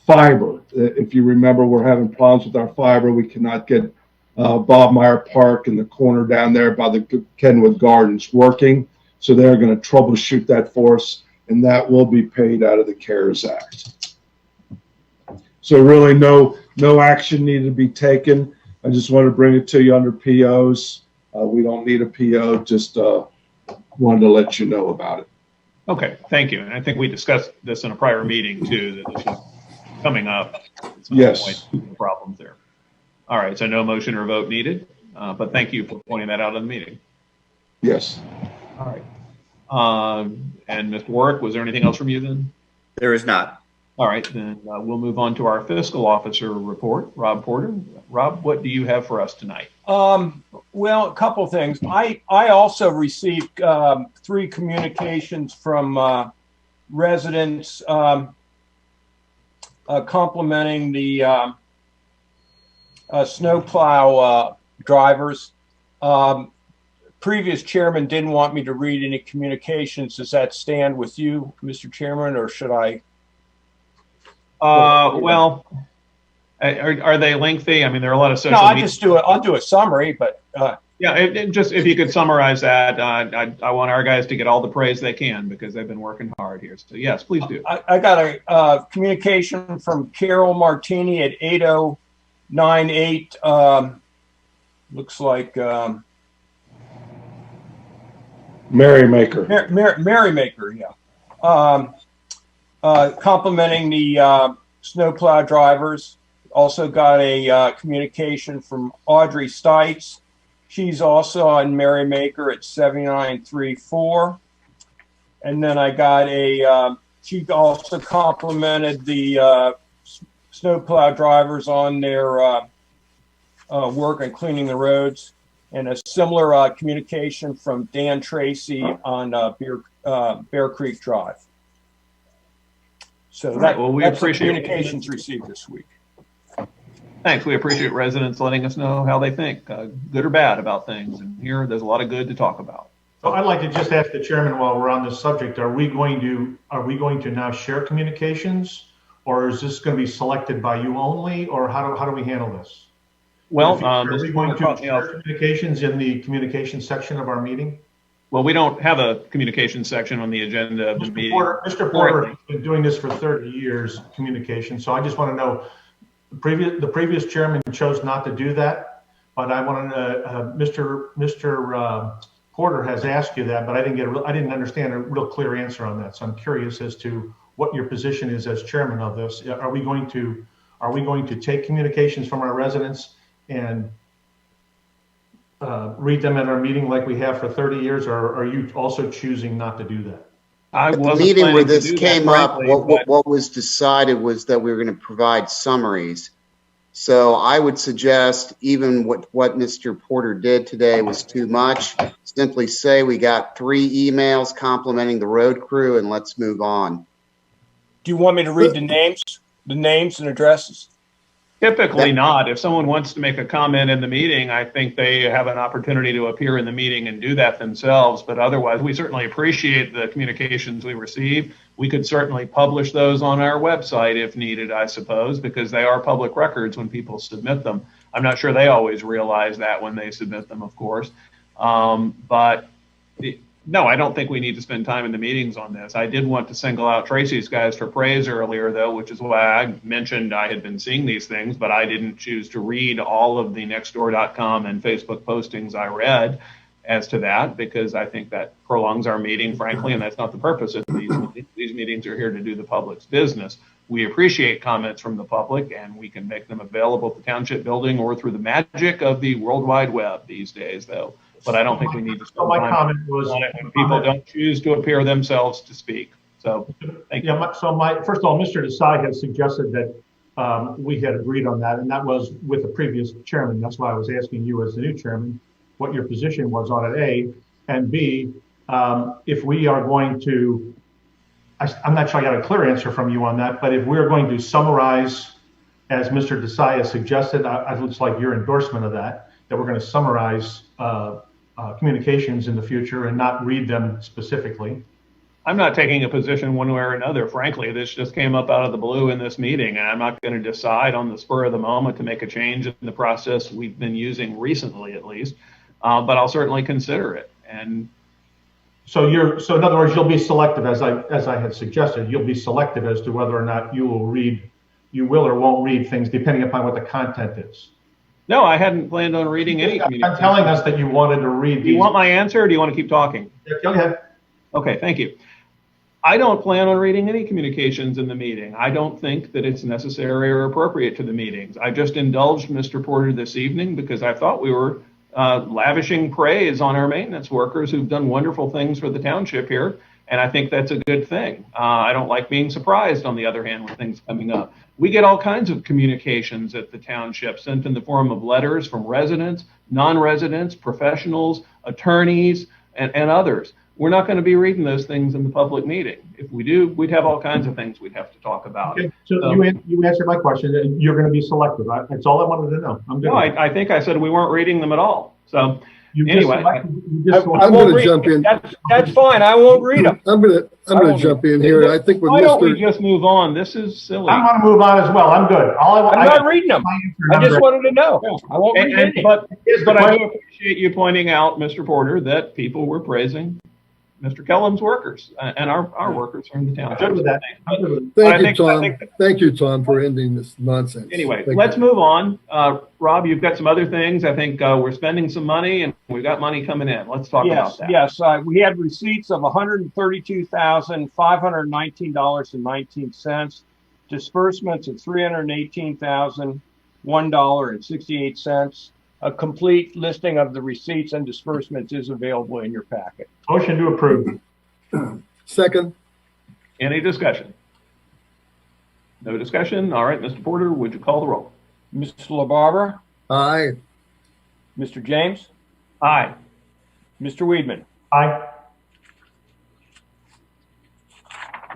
fiber. If you remember, we're having problems with our fiber. We cannot get Bob Meyer Park in the corner down there by the Kenwood Gardens working. So they're going to troubleshoot that for us, and that will be paid out of the CARES Act. So really no action needed to be taken. I just want to bring it to you under POs. We don't need a PO, just wanted to let you know about it. Okay, thank you. And I think we discussed this in a prior meeting too, that this was coming up. Yes. No problems there. All right, so no motion or vote needed, but thank you for pointing that out in the meeting. Yes. All right. And Mr. Warwick, was there anything else from you then? There is not. All right, then we'll move on to our fiscal officer report, Rob Porter. Rob, what do you have for us tonight? Well, a couple of things. I also received 3 communications from residents complimenting the snowplow drivers. Previous chairman didn't want me to read any communications. Does that stand with you, Mr. Chairman, or should I? Well, are they lengthy? I mean, there are a lot of social. No, I'll do a summary, but yeah, just if you could summarize that, I want our guys to get all the praise they can because they've been working hard here. So yes, please do. I got a communication from Carol Martini at 8098. Looks like Merrymaker. Merrymaker, yeah. Complimenting the snowplow drivers. Also got a communication from Audrey Stites. She's also on Merrymaker at 7934. And then I got she also complimented the snowplow drivers on their work on cleaning the roads. And a similar communication from Dan Tracy on Bear Creek Drive. So that's the communications received this week. Thanks. We appreciate residents letting us know how they think, good or bad, about things. And here, there's a lot of good to talk about. So I'd like to just ask the chairman while we're on this subject: Are we going to now share communications, or is this going to be selected by you only, or how do we handle this? Well, are we going to share communications in the communications section of our meeting? Well, we don't have a communications section on the agenda of the meeting. Mr. Porter has been doing this for 30 years, communication. So I just want to know, the previous chairman chose not to do that, but I want to Mr. Porter has asked you that, but I didn't understand a real clear answer on that. So I'm curious as to what your position is as chairman of this. Are we going to take communications from our residents and read them at our meeting like we have for 30 years, or are you also choosing not to do that? At the meeting where this came up, what was decided was that we were going to provide summaries. So I would suggest even what Mr. Porter did today was too much. Simply say we got 3 emails complimenting the road crew and let's move on. Do you want me to read the names and addresses? Typically not. If someone wants to make a comment in the meeting, I think they have an opportunity to appear in the meeting and do that themselves. But otherwise, we certainly appreciate the communications we receive. We could certainly publish those on our website if needed, I suppose, because they are public records when people submit them. I'm not sure they always realize that when they submit them, of course. No, I don't think we need to spend time in the meetings on this. I did want to single out Tracy's guys for praise earlier, though, which is why I mentioned I had been seeing these things, but I didn't choose to read all of the Nextdoor.com and Facebook postings I read as to that, because I think that prolongs our meeting, frankly, and that's not the purpose of these meetings. These meetings are here to do the public's business. We appreciate comments from the public, and we can make them available at the township building or through the magic of the World Wide Web these days, though. But I don't think we need to spend my time comment was on it when people don't choose to appear themselves to speak. So, thank you. Yeah, first of all, Mr. Desai had suggested that we had agreed on that, and that was with the previous chairman. That's why I was asking you as the new chairman what your position was on it, A, and B, if we are going to, I'm not sure I got a clear answer from you on that, but if we're going to summarize, as Mr. Desai has suggested, it looks like your endorsement of that we're going to summarize communications in the future and not read them specifically. I'm not taking a position one way or another. Frankly, this just came up out of the blue in this meeting, and I'm not going to decide on the spur of the moment to make a change in the process we've been using recently, at least. But I'll certainly consider it. And so in other words, you'll be selective, as I had suggested. You'll be selective as to whether or not you will or won't read things, depending upon what the content is. No, I hadn't planned on reading any communications. I'm telling us that you wanted to read these. Do you want my answer, or do you want to keep talking? Yeah, go ahead. Okay, thank you. I don't plan on reading any communications in the meeting. I don't think that it's necessary or appropriate to the meetings. I just indulged Mr. Porter this evening because I thought we were lavishing praise on our maintenance workers who've done wonderful things for the township here, and I think that's a good thing. I don't like being surprised, on the other hand, with things coming up. We get all kinds of communications at the township sent in the form of letters from residents, non-residents, professionals, attorneys, and others. We're not going to be reading those things in the public meeting. If we do, we'd have all kinds of things we'd have to talk about. Okay, so you answered my question. You're going to be selective. That's all I wanted to know. I'm good. No, I think I said we weren't reading them at all. So anyway, I'm going to jump in. That's fine. I won't read them. I'm going to jump in here. I think with why don't we just move on? This is silly. I want to move on as well. I'm good. I'm not reading them. I just wanted to know. I won't read anything. But I do appreciate you pointing out, Mr. Porter, that people were praising Mr. Kellum's workers and our workers are in the town. Thank you, Tom, for ending this nonsense. Anyway, let's move on. Rob, you've got some other things. I think we're spending some money and we've got money coming in. Let's talk about that. Yes, we had receipts of $132,519.19, disbursements of $318,001.68. A complete listing of the receipts and disbursements is available in your packet. Motion to approve. Second. Any discussion? No discussion? All right, Mr. Porter, would you call the roll? Mr. LaBarbera? Aye. Mr. James? Aye. Mr. Weedman? Aye.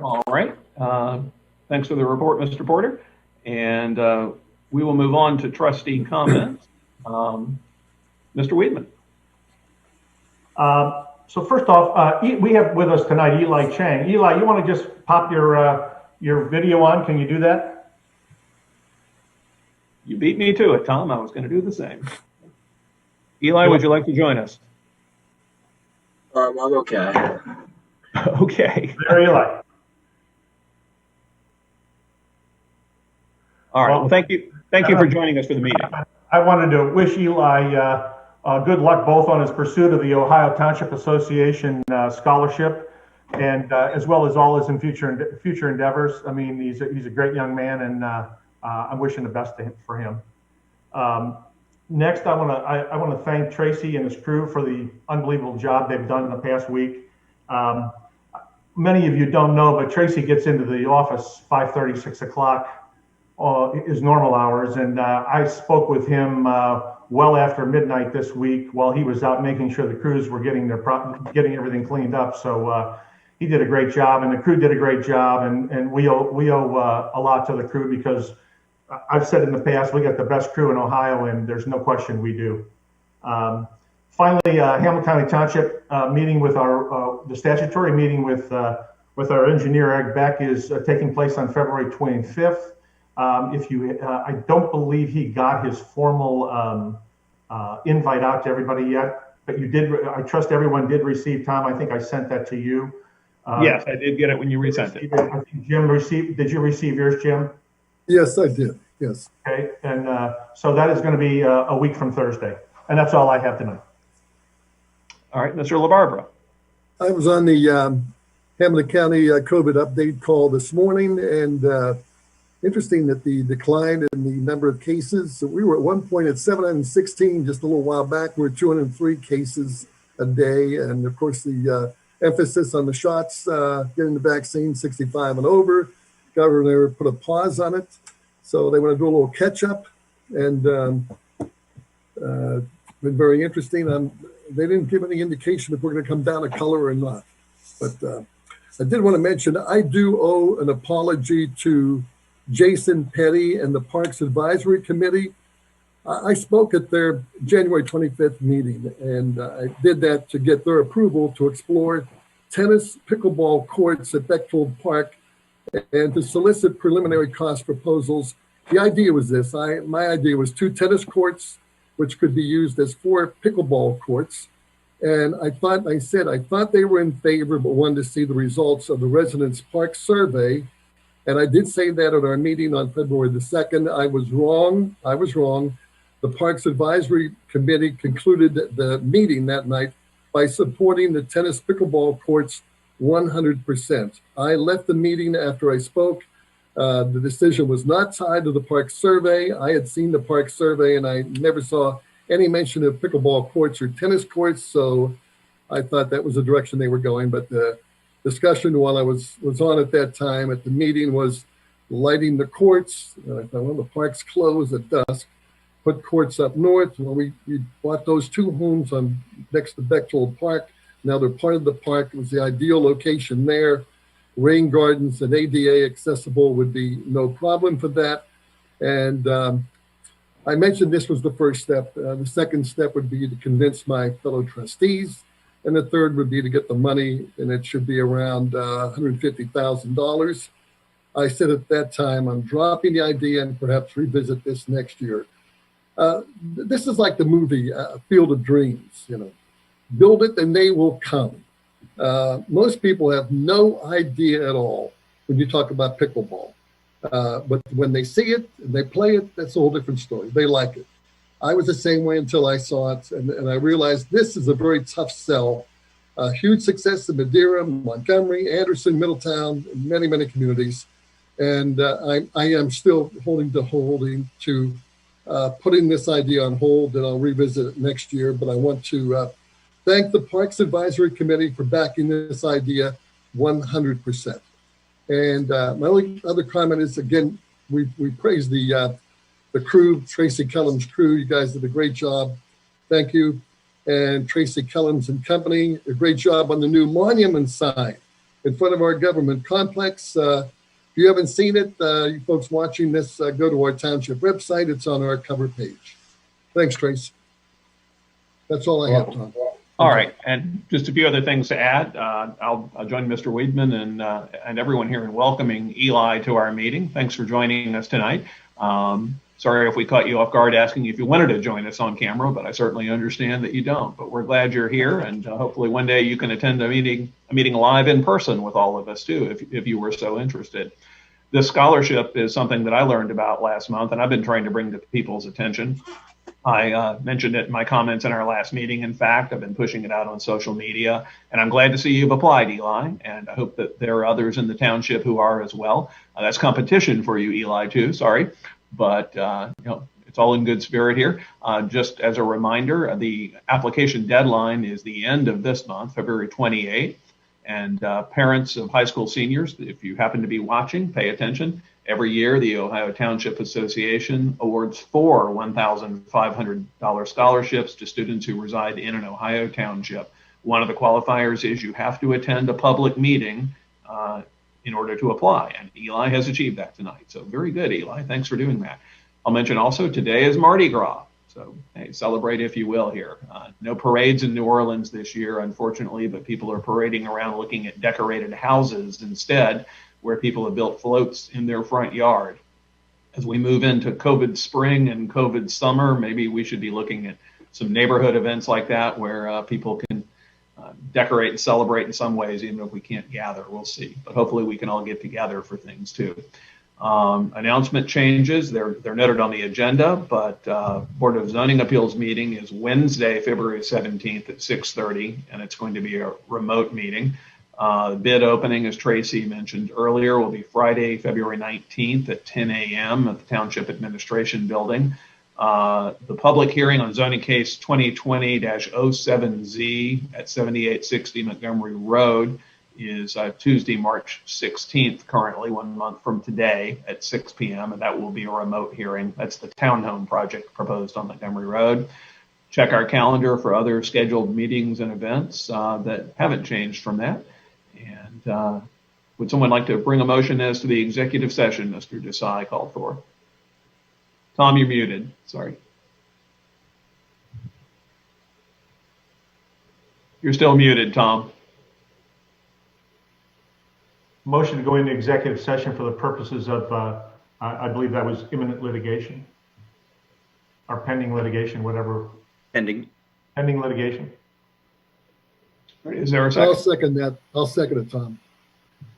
All right. Thanks for the report, Mr. Porter. And we will move on to trustee comments. Mr. Weedman. So first off, we have with us tonight Eli Chang. Eli, you want to just pop your video on? Can you do that? You beat me to it, Tom. I was going to do the same. Eli, would you like to join us? I'm okay. Okay. There, Eli. All right. Well, thank you. Thank you for joining us for the meeting. I wanted to wish Eli good luck both on his pursuit of the Ohio Township Association scholarship, and as well as all his future endeavors. I mean, he's a great young man, and I'm wishing the best for him. Next, I want to thank Tracy and his crew for the unbelievable job they've done in the past week. Many of you don't know, but Tracy gets into the office 5:30, 6 o'clock. His normal hours, and I spoke with him well after midnight this week while he was out making sure the crews were getting everything cleaned up. So he did a great job, and the crew did a great job, and we owe a lot to the crew because I've said in the past we got the best crew in Ohio, and there's no question we do. Finally, Hamilton County Township meeting with the statutory meeting with our engineer Ed Beck is taking place on February 25th. I don't believe he got his formal invite out to everybody yet, but you did. I trust everyone did receive. Tom, I think I sent that to you. Yes, I did get it when you resent it. I think Jim received. Did you receive yours, Jim? Yes, I did. Yes. Okay, and so that is going to be a week from Thursday, and that's all I have tonight. All right, Mr. LaBarbera. I was on the Hamilton County COVID update call this morning, and interesting that the decline in the number of cases. So we were at one point at 716 just a little while back. We're 203 cases a day. And of course, the emphasis on the shots, getting the vaccine 65 and over. Governor put a pause on it. So they want to do a little catch up. And been very interesting. They didn't give any indication if we're going to come down a color or not. But I did want to mention, I do owe an apology to Jason Petty and the Parks Advisory Committee. I spoke at their January 25th meeting, and I did that to get their approval to explore tennis pickleball courts at Beckfield Park and to solicit preliminary cost proposals. The idea was this. My idea was 2 tennis courts, which could be used as 4 pickleball courts. And I thought they were in favor, but wanted to see the results of the Residence Park Survey. And I did say that at our meeting on February the 2nd. I was wrong. The Parks Advisory Committee concluded the meeting that night by supporting the tennis pickleball courts 100%. I left the meeting after I spoke. The decision was not tied to the park survey. I had seen the park survey and I never saw any mention of pickleball courts or tennis courts. So I thought that was the direction they were going. But the discussion while I was on at that time at the meeting was lighting the courts. I thought, well, the park's closed at dusk. Put courts up north. Well, we bought those 2 homes next to Beckfield Park. Now they're part of the park. It was the ideal location there. Rain gardens and ADA accessible would be no problem for that. And I mentioned this was the first step. The second step would be to convince my fellow trustees. And the third would be to get the money, and it should be around $150,000. I said at that time, I'm dropping the idea and perhaps revisit this next year. This is like the movie Field of Dreams, build it and they will come. Most people have no idea at all when you talk about pickleball. But when they see it and they play it, that's a whole different story. They like it. I was the same way until I saw it. And I realized this is a very tough sell. Huge success in Madeira, Montgomery, Anderson, Middletown, many, many communities. And I am still holding to putting this idea on hold, and I'll revisit it next year. But I want to thank the Parks Advisory Committee for backing this idea 100%. And my only other comment is, again, we praise the crew, Tracy Kellum's crew. You guys did a great job. Thank you. And Tracy Kellum's and company, a great job on the new monument sign in front of our government complex. If you haven't seen it, you folks watching this, go to our township website. It's on our cover page. Thanks, Trace. That's all I have, Tom. All right, and just a few other things to add. I'll join Mr. Weidman and everyone here in welcoming Eli to our meeting. Thanks for joining us tonight. Sorry if we caught you off guard asking if you wanted to join us on camera, but I certainly understand that you don't. But we're glad you're here, and hopefully one day you can attend a meeting live in person with all of us too, if you were so interested. This scholarship is something that I learned about last month, and I've been trying to bring to people's attention. I mentioned it in my comments in our last meeting. In fact, I've been pushing it out on social media, and I'm glad to see you've applied, Eli, and I hope that there are others in the township who are as well. That's competition for you, Eli, too. Sorry, but it's all in good spirit here. Just as a reminder, the application deadline is the end of this month, February 28th, and parents of high school seniors, if you happen to be watching, pay attention. Every year, the Ohio Township Association awards 4 $1,500 scholarships to students who reside in an Ohio township. One of the qualifiers is you have to attend a public meeting in order to apply, and Eli has achieved that tonight. So very good, Eli. Thanks for doing that. I'll mention also today is Mardi Gras. So hey, celebrate if you will here. No parades in New Orleans this year, unfortunately, but people are parading around looking at decorated houses instead, where people have built floats in their front yard. As we move into COVID spring and COVID summer, maybe we should be looking at some neighborhood events like that where people can decorate and celebrate in some ways, even if we can't gather. We'll see. But hopefully we can all get together for things too. Announcement changes, they're noted on the agenda, but Board of Zoning Appeals meeting is Wednesday, February 17th at 6:30, and it's going to be a remote meeting. The bid opening, as Tracy mentioned earlier, will be Friday, February 19th at 10 a.m. at the Township Administration Building. The public hearing on zoning case 2020-07Z at 7860 Montgomery Road is Tuesday, March 16th, currently 1 month from today at 6 p.m. And that will be a remote hearing. That's the townhome project proposed on Montgomery Road. Check our calendar for other scheduled meetings and events that haven't changed from that. And would someone like to bring a motion as to the executive session Mr. Desai called for? Tom, you're muted. Sorry. You're still muted, Tom. Motion to go into executive session for the purposes of, I believe that was imminent litigation or pending litigation, whatever. Pending. Pending litigation. Is there a second? I'll second that. I'll second it, Tom.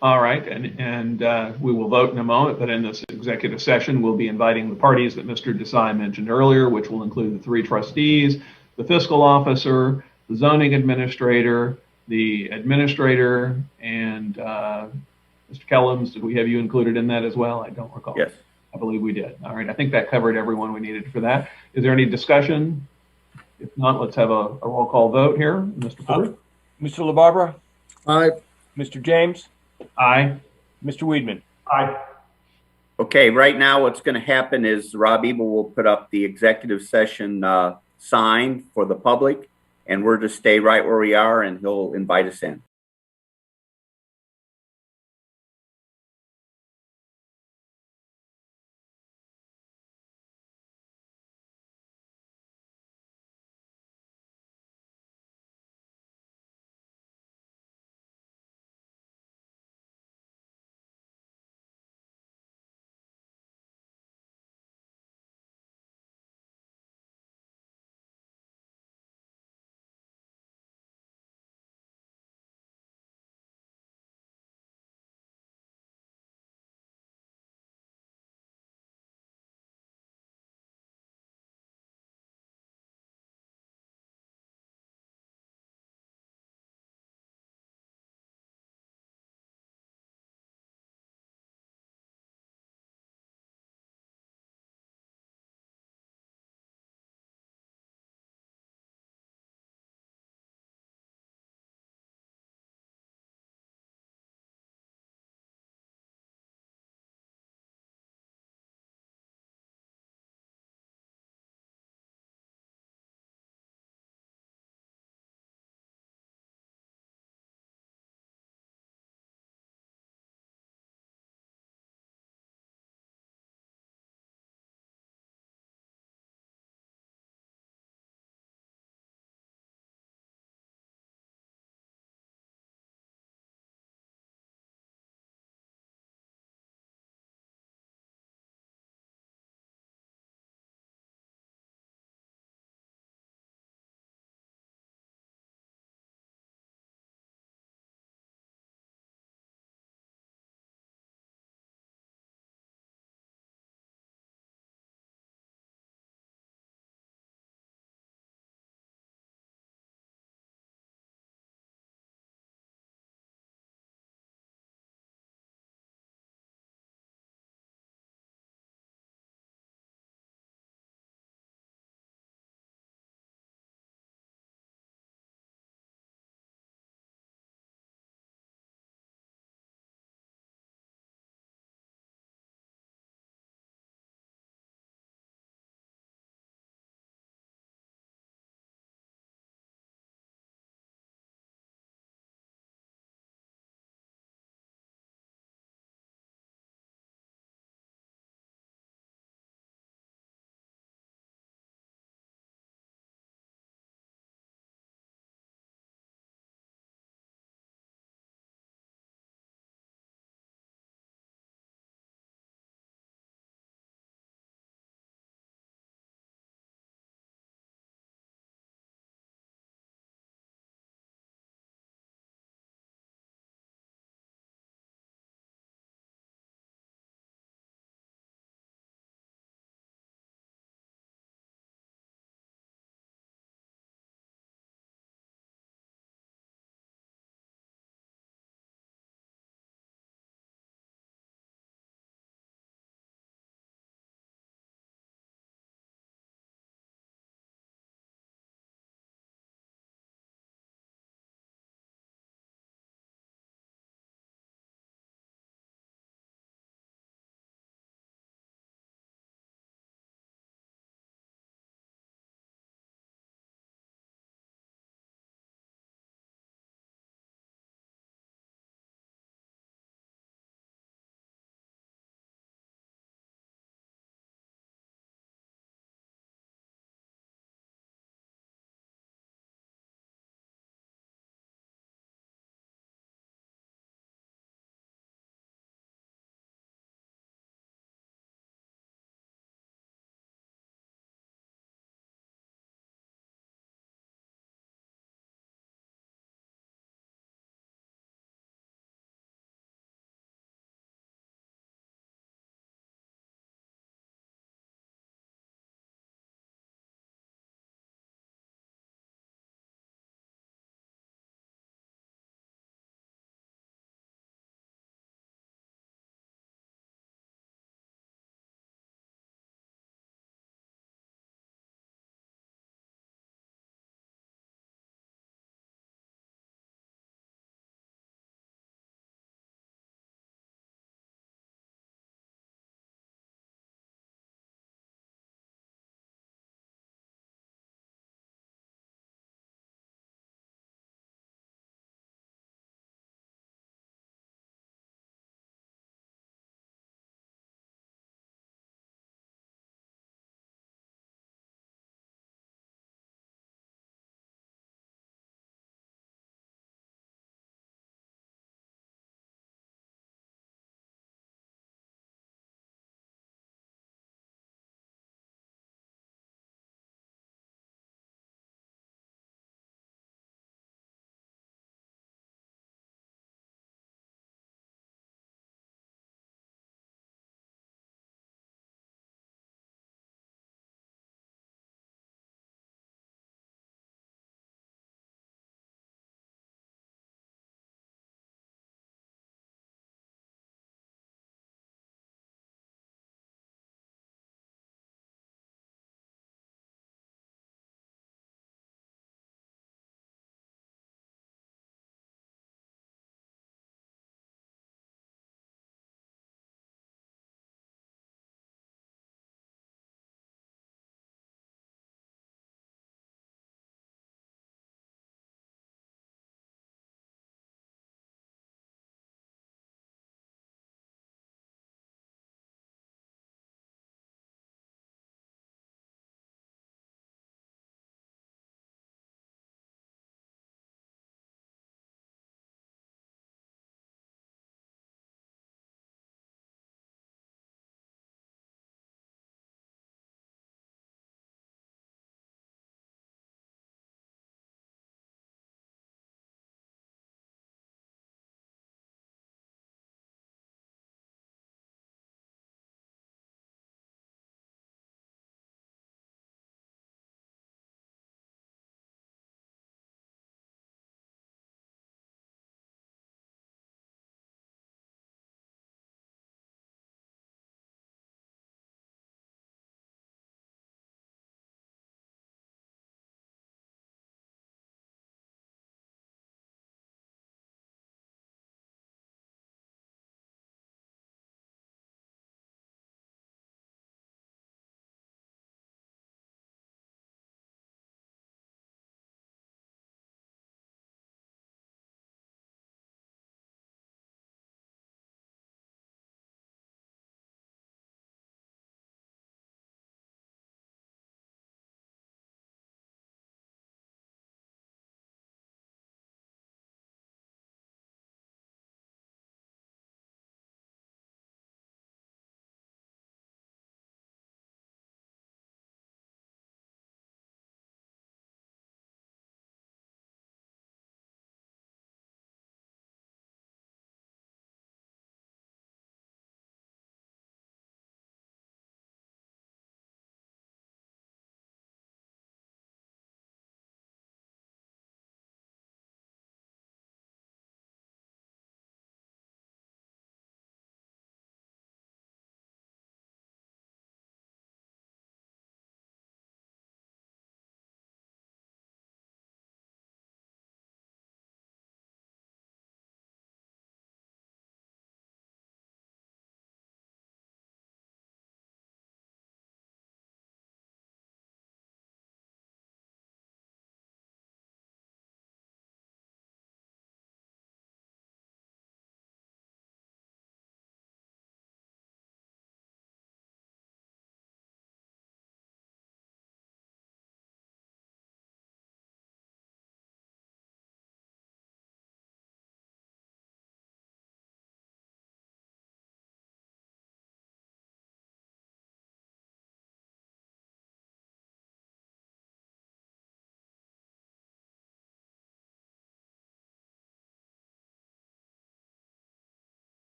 All right, and we will vote in a moment, but in this executive session, we'll be inviting the parties that Mr. Desai mentioned earlier, which will include the 3 trustees, the fiscal officer, the zoning administrator, the administrator, and Mr. Kellums. Did we have you included in that as well? I don't recall. Yes. I believe we did. All right, I think that covered everyone we needed for that. Is there any discussion? If not, let's have a roll call vote here. Mr. Porter? Mr. LaBarbera? Aye. Mr. James? Aye. Mr. Weedman? Aye. Okay, right now what's going to happen is Rob Ebel will put up the executive session sign for the public, and we're to stay right where we are, and he'll invite us in.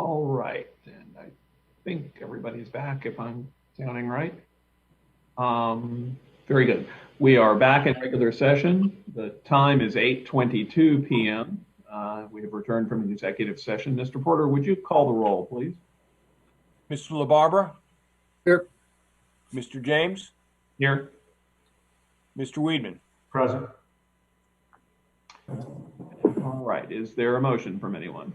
All right, and I think everybody's back if I'm counting right. Very good. We are back in regular session. The time is 8:22 p.m. We have returned from the executive session. Mr. Porter, would you call the roll, please? Mr. LaBarbera? Here. Mr. James? Here. Mr. Weedman? Present. All right. Is there a motion from anyone?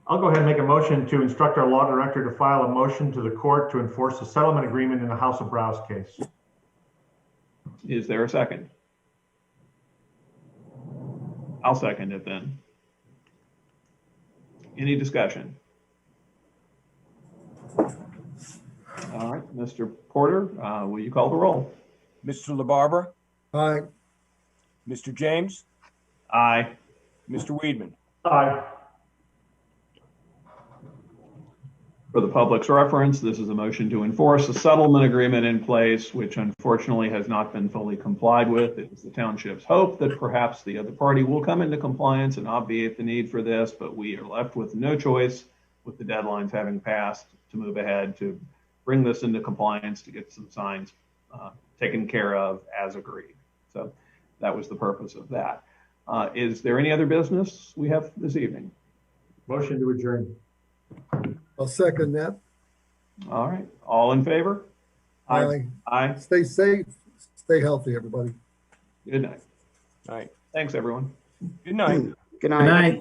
I'll go ahead and make a motion to instruct our law director to file a motion to the court to enforce the settlement agreement in the House of Browse case. Is there a second? I'll second it then. Any discussion? All right, Mr. Porter, will you call the roll? Mr. LaBarbera? Aye. Mr. James? Aye. Mr. Weedman? Aye. For the public's reference, this is a motion to enforce a settlement agreement in place, which unfortunately has not been fully complied with. It is the township's hope that perhaps the other party will come into compliance and obviate the need for this, but we are left with no choice, with the deadlines having passed, to move ahead to bring this into compliance, to get some signs taken care of as agreed. So that was the purpose of that. Is there any other business we have this evening? Motion to adjourn. I'll second that. All right. All in favor? Aye. Aye. Stay safe. Stay healthy, everybody. Good night. All right. Thanks, everyone. Good night. Good night. Good night.